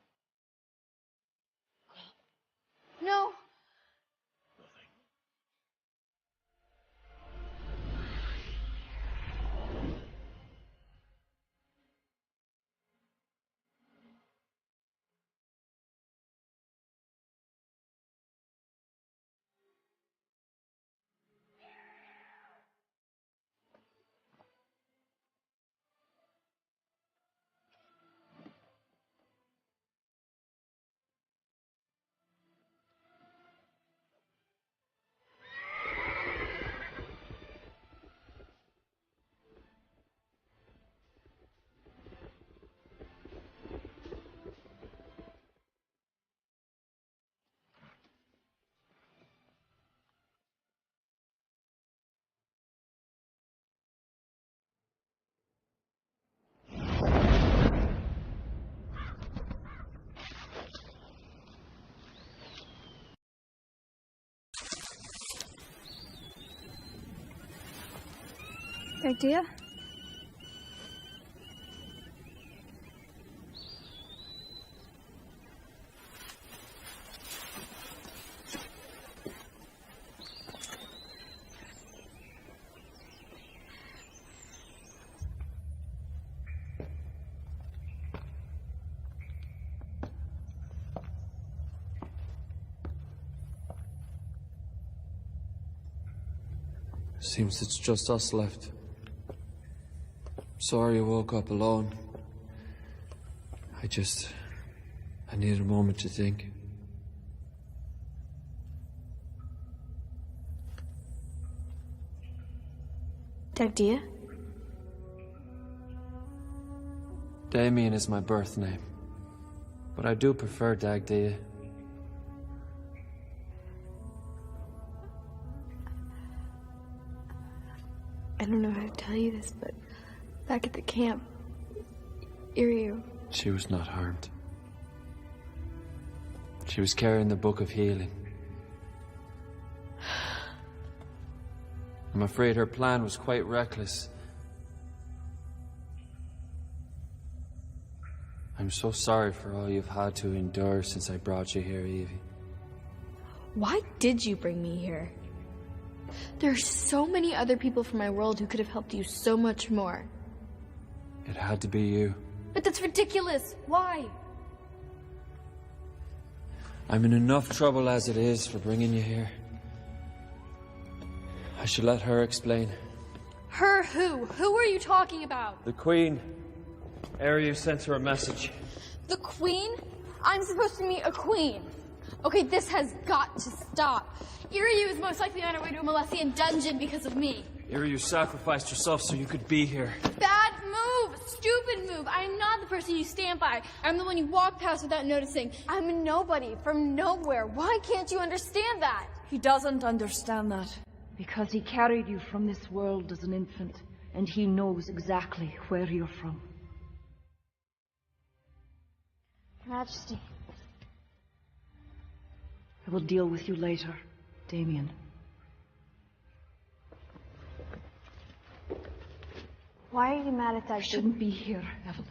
Idea? Seems it's just us left. Sorry you woke up alone. I needed a moment to think. Dagdia? Damien is my birth name, but I do prefer Dagdia. I don't know how to tell you this, but back at the camp, Iriu... She was not harmed. She was carrying the Book of Healing. I'm afraid her plan was quite reckless. I'm so sorry for all you've had to endure since I brought you here, Evie. Why did you bring me here? There are so many other people from my world who could have helped you so much more. It had to be you. But that's ridiculous. Why? I'm in enough trouble as it is for bringing you here. I should let her explain. Her who? Who are you talking about? The Queen. Iriu sent her a message. The Queen? I'm supposed to meet a queen. Okay, this has got to stop. Iriu is most likely on her way to a Molessian dungeon because of me. Iriu sacrificed herself so you could be here. Bad move! Stupid move! I'm not the person you stand by. I'm the one you walk past without noticing. I'm a nobody from nowhere. Why can't you understand that? He doesn't understand that. Because he carried you from this world as an infant, and he knows exactly where you're from. Your Majesty. I will deal with you later, Damien. Why are you mad at that? I shouldn't be here, Evelyn.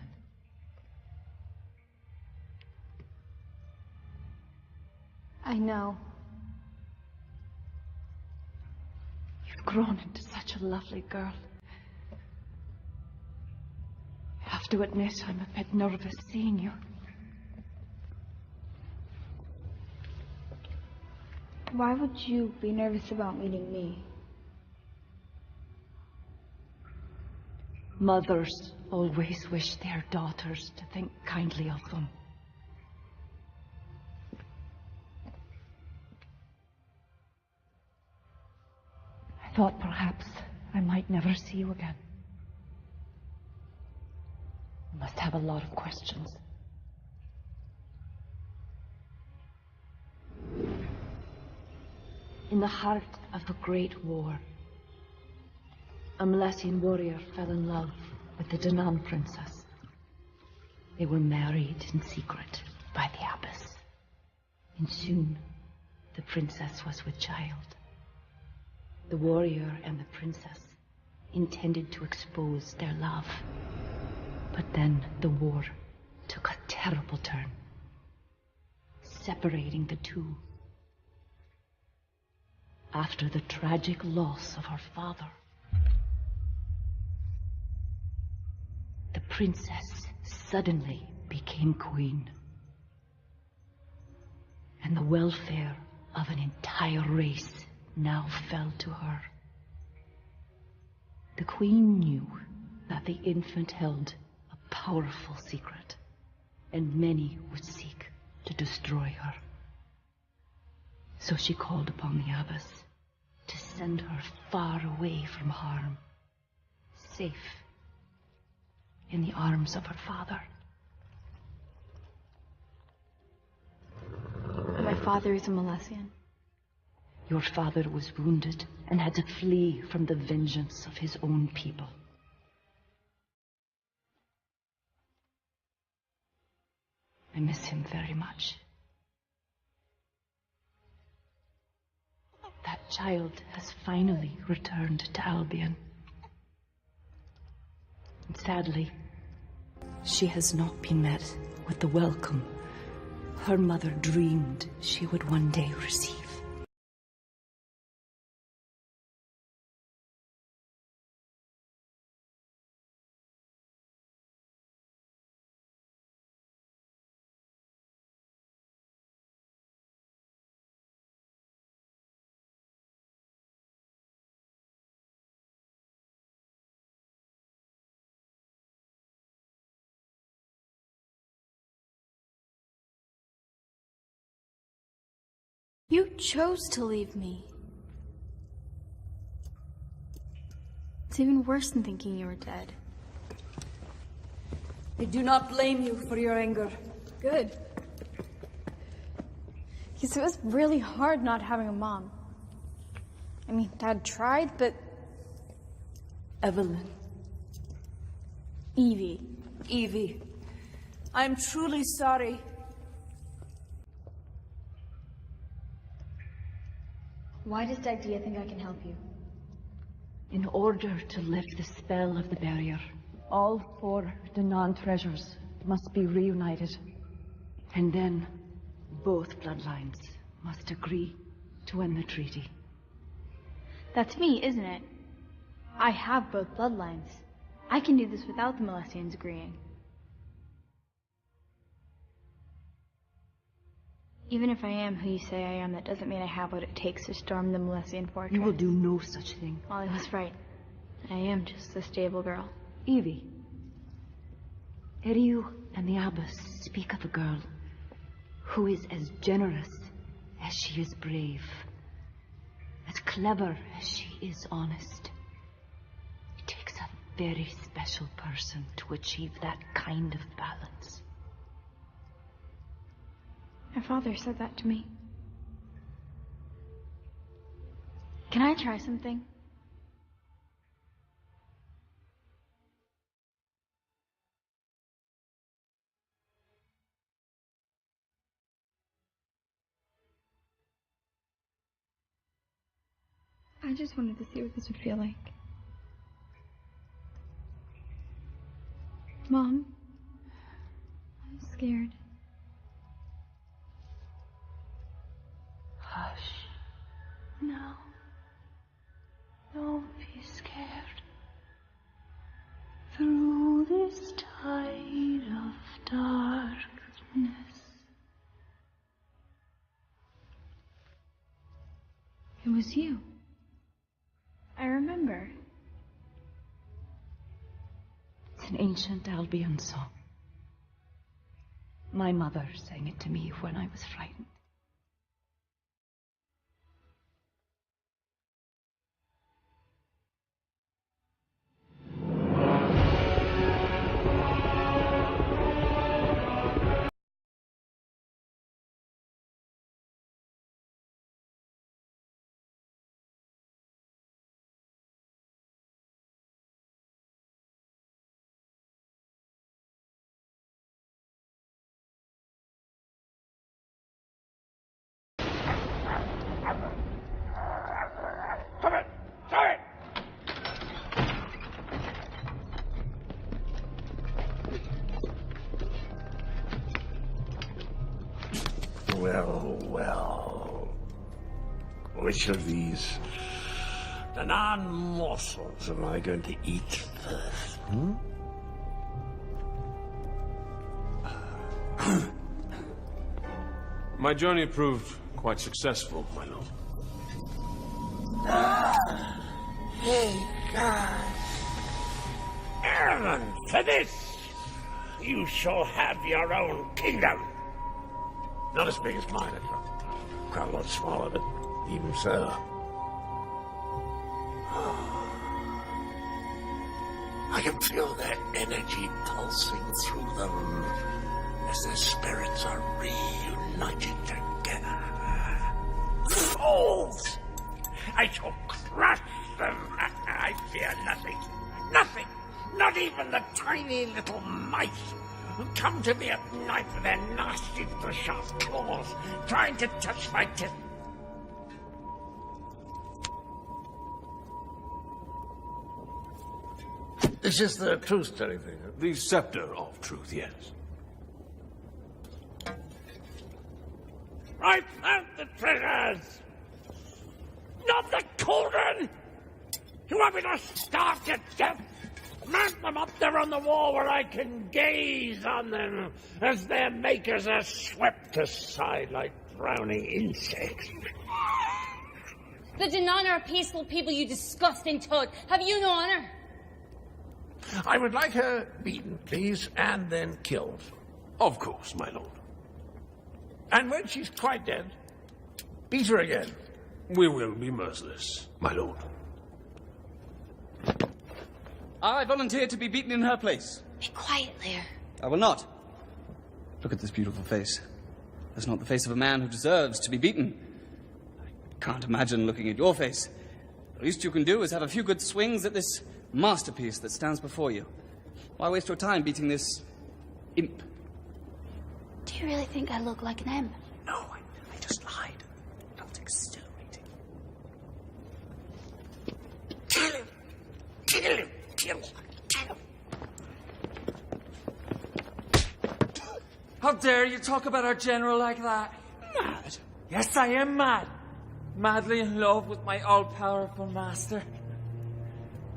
I know. You've grown into such a lovely girl. I have to admit, I'm a bit nervous seeing you. Why would you be nervous about meeting me? Mothers always wish their daughters to think kindly of them. I thought perhaps I might never see you again. You must have a lot of questions. In the heart of the Great War, a Molessian warrior fell in love with the Danann princess. They were married in secret by the abbess. And soon, the princess was with child. The warrior and the princess intended to expose their love. But then the war took a terrible turn, separating the two. After the tragic loss of her father, the princess suddenly became queen. And the welfare of an entire race now fell to her. The queen knew that the infant held a powerful secret, and many would seek to destroy her. So she called upon the abbess to send her far away from harm, safe in the arms of her father. My father is a Molessian. Your father was wounded and had to flee from the vengeance of his own people. I miss him very much. That child has finally returned to Albion. And sadly, she has not been met with the welcome her mother dreamed she would one day receive. You chose to leave me. It's even worse than thinking you were dead. I do not blame you for your anger. Good. Because it was really hard not having a mom. I mean, Dad tried, but... Evelyn. Evie. Evie. I'm truly sorry. Why does Dagdia think I can help you? In order to lift the spell of the barrier, all 4 Danann treasures must be reunited. And then both bloodlines must agree to end the treaty. That's me, isn't it? I have both bloodlines. I can do this without the Molestians agreeing. Even if I am who you say I am, that doesn't mean I have what it takes to storm the Molestian fortress. You will do no such thing. Molly was right. I am just a stable girl. Evie, Eriu and the Abbess speak of a girl who is as generous as she is brave, as clever as she is honest. It takes a very special person to achieve that kind of balance. My father said that to me. Can I try something? I just wanted to see what this would feel like. Mom, I'm scared. Hush. No. Don't be scared. Through this tide of darkness. It was you. I remember. It's an ancient Albion song. My mother sang it to me when I was frightened. Well. Which of these Danann morsels am I going to eat first? My journey proved quite successful, my lord. Hey, guys. And for this, you shall have your own kingdom. Not as big as mine, it's quite a lot smaller, but even so. I can feel their energy pulsing through them as their spirits are reunited together. Fools! I shall crush them. I fear nothing. Nothing. Not even the tiny little mice who come to me at night with their nasty little sharp claws, trying to touch my teeth. This is the truth-telling thing. The scepter of truth, yes. I found the treasures! Not the cauldron! You want me to starve to death? Mount them up there on the wall where I can gaze on them as their makers are swept aside like drowning insects. The Danan are a peaceful people, you disgusting toad. Have you no honor? I would like her beaten, please, and then killed. Of course, my lord. And when she's quite dead, beat her again. We will be merciless, my lord. I volunteer to be beaten in her place. Be quiet, Lear. I will not. Look at this beautiful face. That's not the face of a man who deserves to be beaten. I can't imagine looking at your face. The least you can do is have a few good swings at this masterpiece that stands before you. Why waste your time beating this imp? Do you really think I look like an imp? No, I just lied. Not exterminating. Kill him! Kill him! Kill him! Kill him! How dare you talk about our general like that? Mad? Yes, I am mad. Madly in love with my all-powerful master.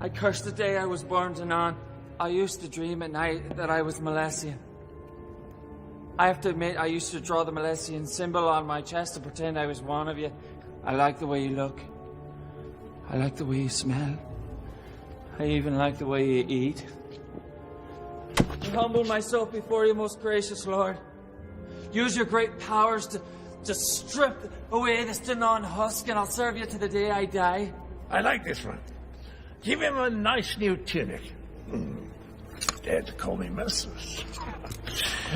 I cursed the day I was born to none. I used to dream at night that I was Milesian. I have to admit, I used to draw the Milesian symbol on my chest to pretend I was one of you. I like the way you look. I like the way you smell. I even like the way you eat. I humble myself before you, most gracious Lord. Use your great powers to strip away this Danan husk, and I'll serve you to the day I die. I like this one. Give him a nice new tunic. Dare to call me merciless.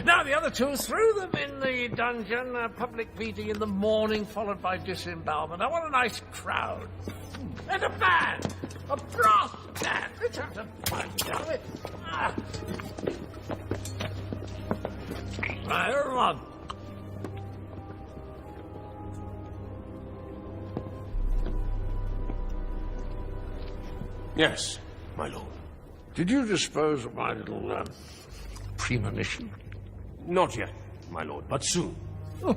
Now the other two, threw them in the dungeon, a public meeting in the morning, followed by disembowelment. I want a nice crowd. And a band! A brass band! Let's have some fun, shall we? Right, everyone. Yes, my lord. Did you dispose of my little premonition? Not yet, my lord, but soon. Oh.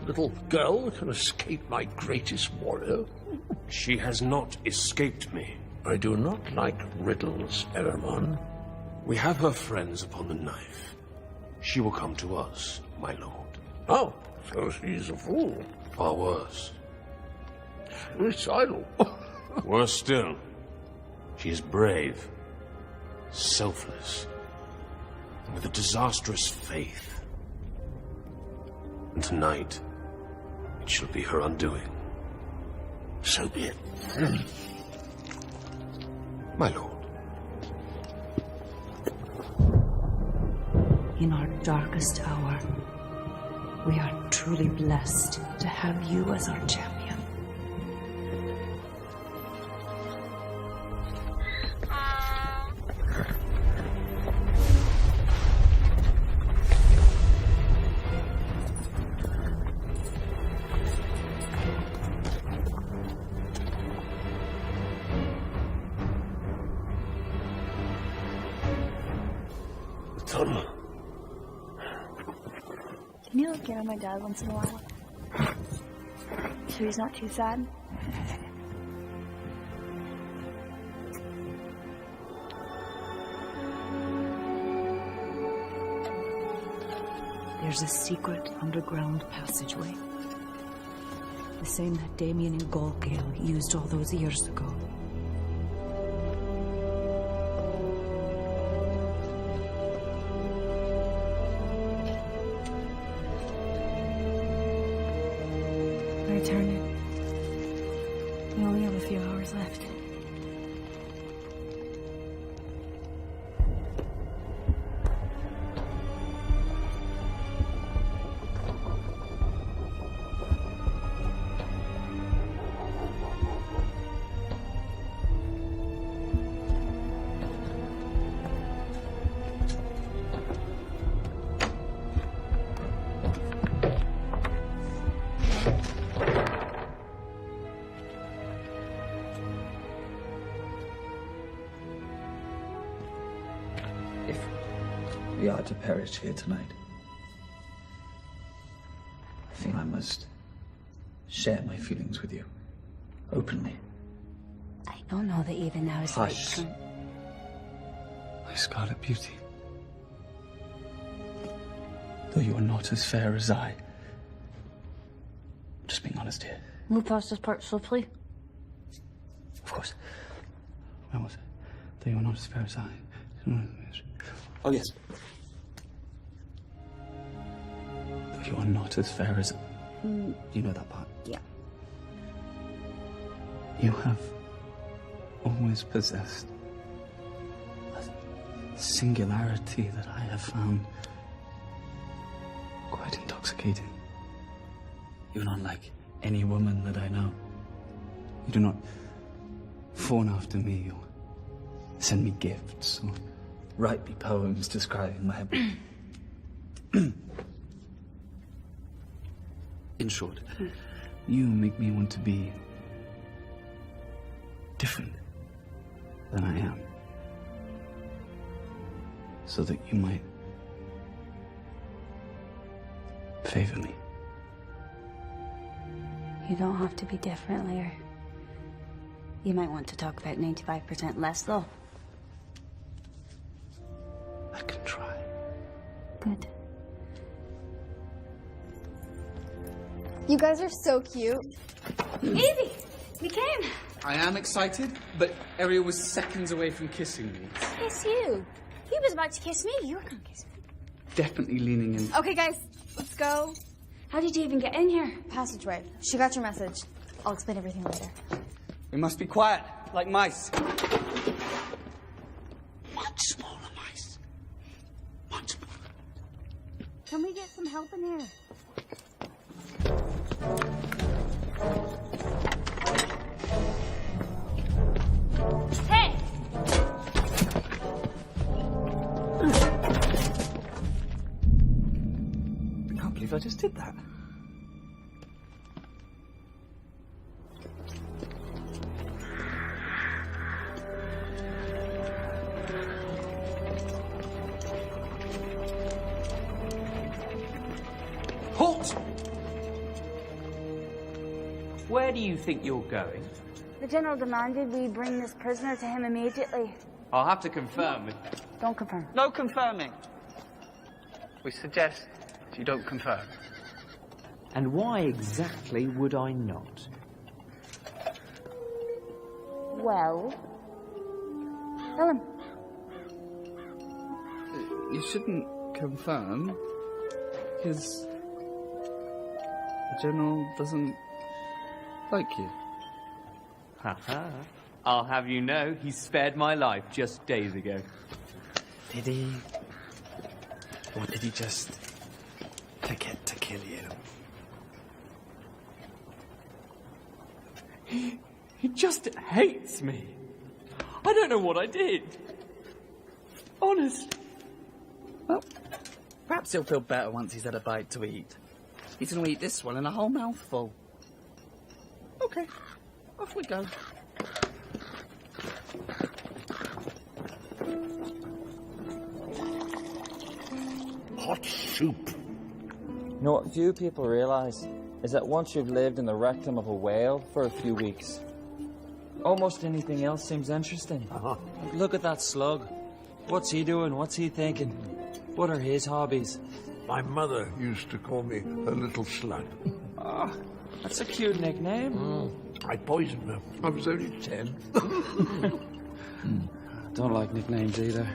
Little girl can escape my greatest warrior. She has not escaped me. I do not like riddles, Eramon. We have her friends upon the knife. She will come to us, my lord. Oh, so she's a fool. Far worse. Suicidal. Worse still. She is brave, selfless, and with a disastrous faith. And tonight, it shall be her undoing. So be it. My lord. In our darkest hour, we are truly blessed to have you as our champion. Can you look in on my dad once in a while? So he's not too sad? There's a secret underground passageway. The same that Damien and Golgale used all those years ago. Turn it. We only have a few hours left. to perish here tonight. I feel I must share my feelings with you, openly. I don't know that even now is the right Hush. time. My Scarlet Beauty. Though you are not as fair as I. Just being honest here. Move past this part swiftly. Of course. Where was it? Though you are not as fair as I. Oh, yes. Though you are not as fair as... You know that part? Yeah. You have always possessed a singularity that I have found quite intoxicating. You're not like any woman that I know. You do not fawn after me or send me gifts or write me poems describing my... In short, you make me want to be different than I am, so that you might favor me. You don't have to be different, Lear. You might want to talk about 95% less, though. I can try. Good. You guys are so cute. Evie! We came! I am excited, but Ariel was seconds away from kissing me. Kiss you. He was about to kiss me. You were going to kiss me. Definitely leaning in. Okay, guys, let's go. How did you even get in here? Passageway. She got your message. I'll explain everything later. We must be quiet, like mice. Much smaller mice. Much smaller. Can we get some help in here? Hey! I can't believe I just did that. Halt! Where do you think you're going? The General demanded we bring this prisoner to him immediately. I'll have to confirm with... Don't confirm. No confirming. We suggest you don't confirm. And why exactly would I not? Well... Tell him. You shouldn't confirm, because the General doesn't like you. Haha. I'll have you know, he spared my life just days ago. Did he? Or did he just forget to kill you? He just hates me. I don't know what I did. Honest. Well, perhaps he'll feel better once he's had a bite to eat. He's going to eat this one and a whole mouthful. Okay, off we go. Hot soup. You know what few people realise is that once you've lived in the rectum of a whale for a few weeks, almost anything else seems interesting. Look at that slug. What's he doing? What's he thinking? What are his hobbies? My mother used to call me her little slug. Ah, that's a cute nickname. I poisoned her. I was only 10. Don't like nicknames either.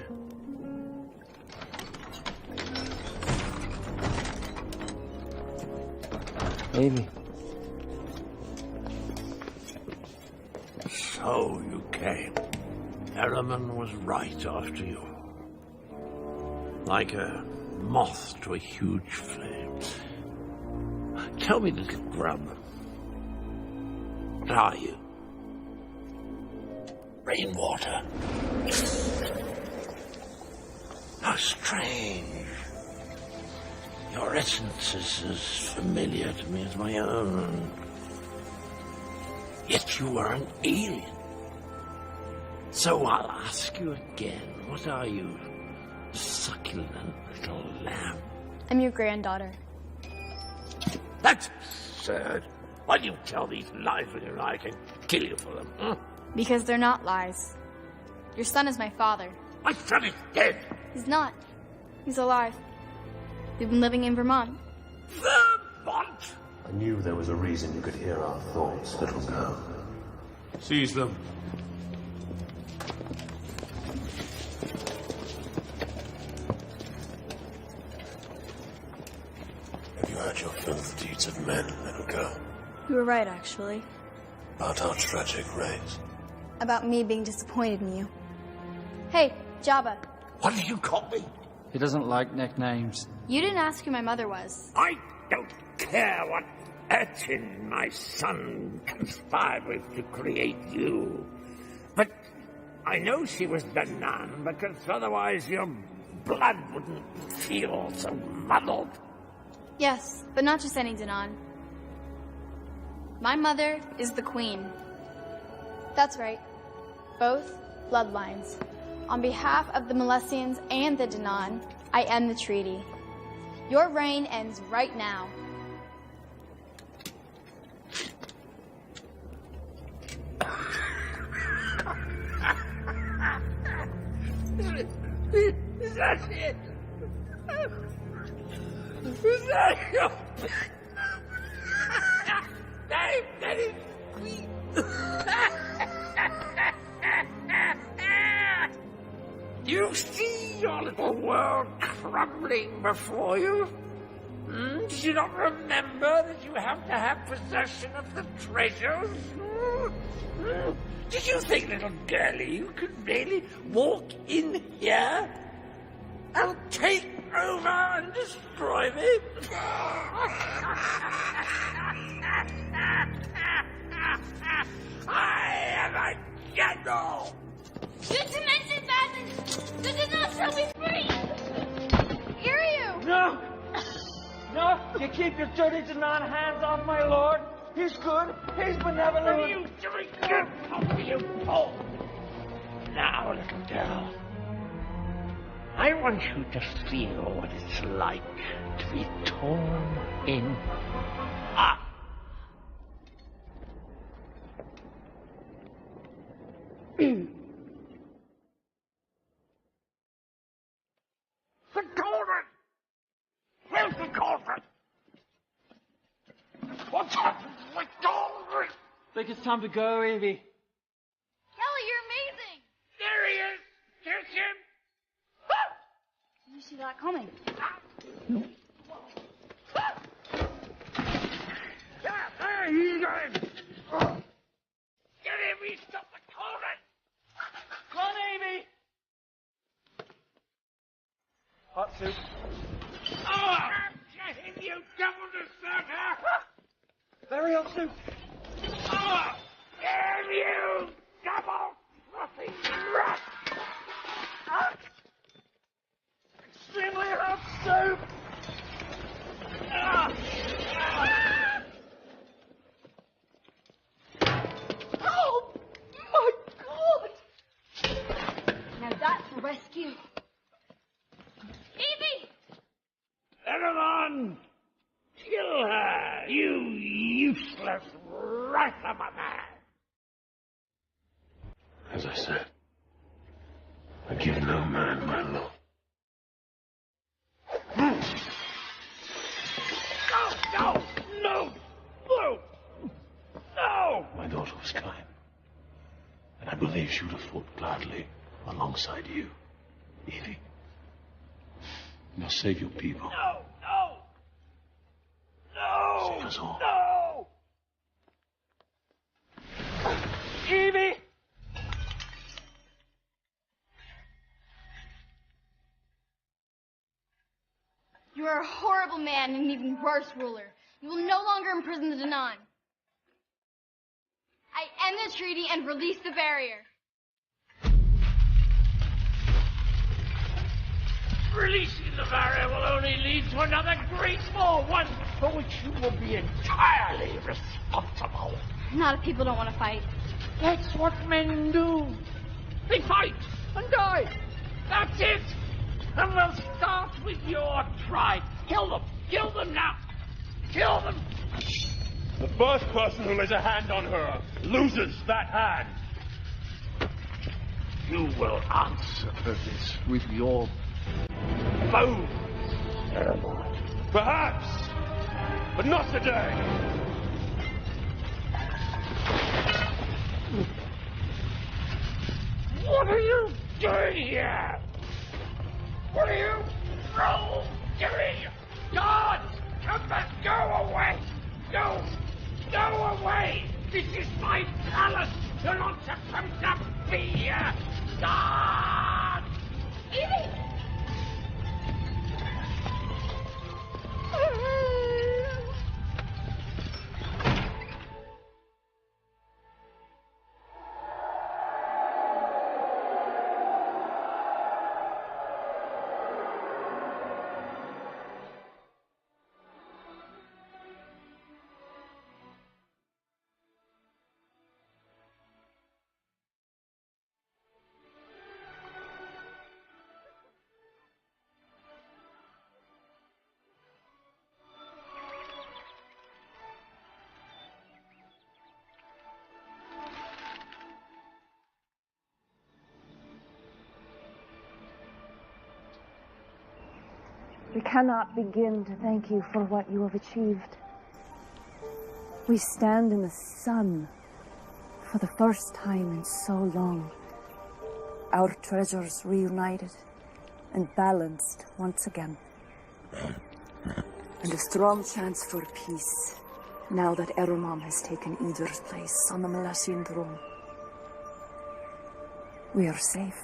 Evie. So you came. Erleman was right after you. Like a moth to a huge flame. Tell me, little grub, what are you? Rainwater. How strange. Your essence is as familiar to me as my own. Yet you are an alien. So I'll ask you again, what are you? succulent little lamb. I'm your granddaughter. That's absurd. Why do you tell these lies when you know I can kill you for them? Huh? Because they're not lies. Your son is my father. My son is dead. He's not. He's alive. We've been living in Vermont. Vermont? I knew there was a reason you could hear our thoughts, little girl. Seize them. Have you heard your filth deeds of men, little girl? You were right, actually. About our tragic race. About me being disappointed in you. Hey, Jabba. What did you call me? He doesn't like nicknames. You didn't ask who my mother was. I don't care what urchin my son conspired with to create you. But I know she was the nun, because otherwise your blood wouldn't feel so muddled. Yes, but not just any Danon. My mother is the queen. That's right. Both bloodlines. On behalf of the Milesians and the Danon, I end the treaty. Your reign ends right now. Is that it? Is that your... That is... You see your little world crumbling before you? Did you not remember that you have to have possession of the treasures? Did you think, little girlie, you could really walk in here and take over and destroy me? I am a general! You dimension madness! The Danon shall be free! Iryu! No! No! You keep your dirty Danon hands off my lord! He's good! He's benevolent! What are you doing? Get off, you fool! Now, little girl, I want you to feel what it's like to be torn in half. The cauldron! Where's the cauldron? What's happened to the cauldron? I think it's time to go, Evie. Kelly, you're amazing! There he is! Catch him! Did you see that coming? There he goes! Get him! He stopped the cauldron! Come on, Evie! Hot soup. Oh! Get him, you devil deserter! Very hot soup. Oh! Damn you! Double-fluffing rat! Extremely hot soup! Oh, my God! Now that's a rescue. Evie! Let him on! Kill her, you useless rat of a man! As I said, I give no man my love. No! No! No! No! My daughter was kind, and I believe she would have fought gladly alongside you, Evie. You must save your people. No! No! No! Save us all. No! Evie! You are a horrible man and an even worse ruler. You will no longer imprison the Danon. I end the treaty and release the barrier. Releasing the barrier will only lead to another great war, one for which you will be entirely responsible. Not if people don't want to fight. That's what men do. They fight and die. That's it. And we'll start with your tribe. Kill them! Kill them now! Kill them! The first person who lays a hand on her loses that hand. You will answer for this with your bones. Perhaps, but not today. What are you doing here? What are you all doing? Guards! Come back! Go away! Go! Go away! This is my palace! You're not supposed to be here! Guards! We cannot begin to thank you for what you have achieved. We stand in the sun for the first time in so long. Our treasures reunited and balanced once again. And a strong chance for peace now that Eremam has taken Ider's place on the Melasian throne. We are safe.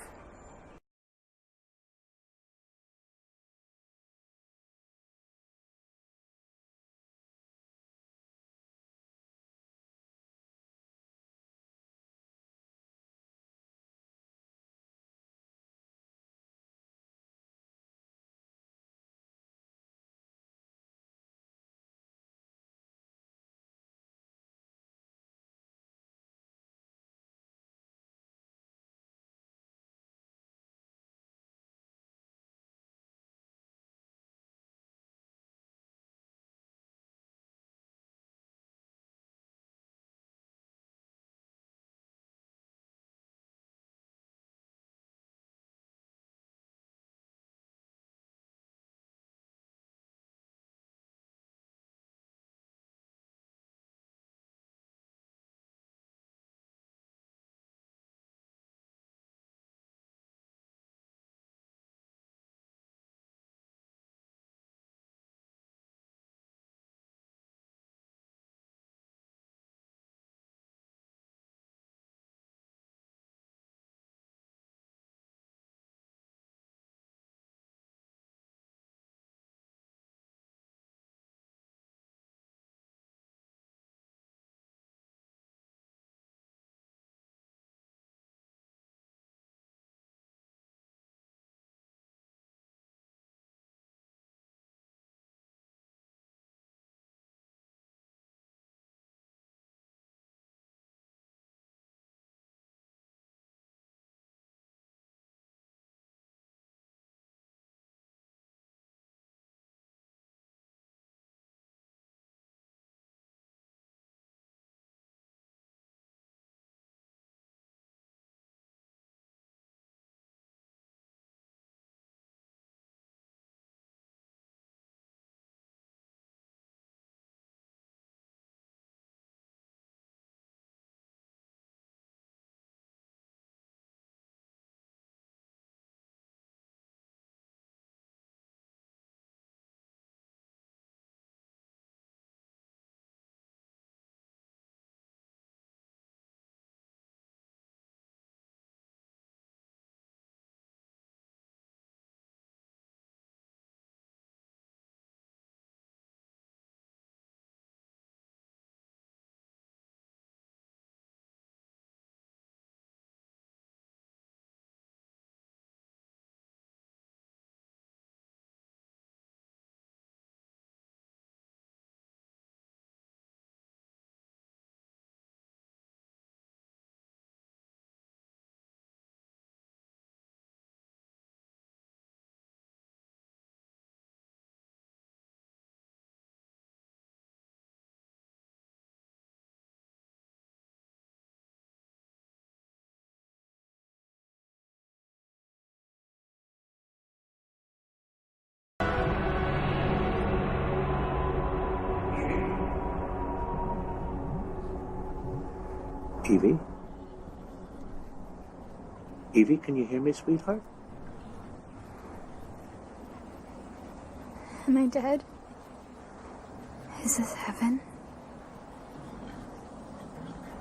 Evie? Evie, can you hear me, sweetheart? Am I dead? Is this heaven?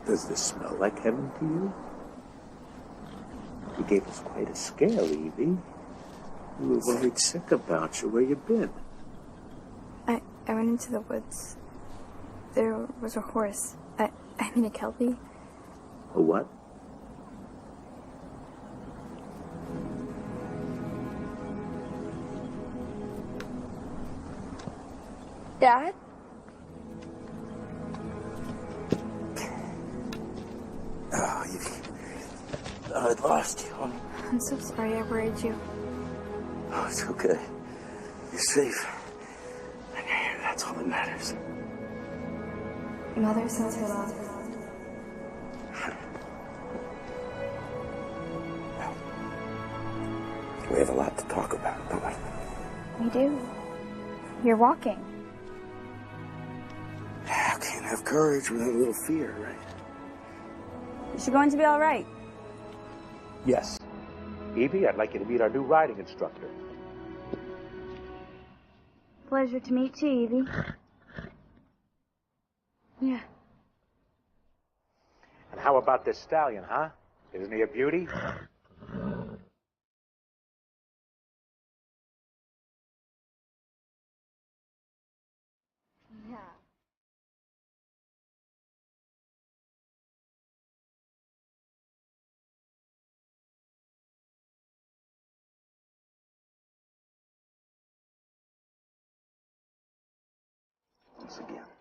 Does this smell like heaven to you? You gave us quite a scare, Evie. We were worried sick about you. Where you been? I went into the woods. There was a horse. I mean a kelpie. A what? Dad? Oh, Evie. I'd lost you. I'm so sorry I worried you. Oh, it's okay. You're safe. And you're here. That's all that matters. Mother sends her love. We have a lot to talk about, don't we? We do. You're walking. I can't have courage without a little fear, right? Is she going to be all right? Yes. Evie, I'd like you to meet our new riding instructor. Pleasure to meet you, Evie. Yeah. And how about this stallion, huh? Isn't he a beauty? Yeah. Once again.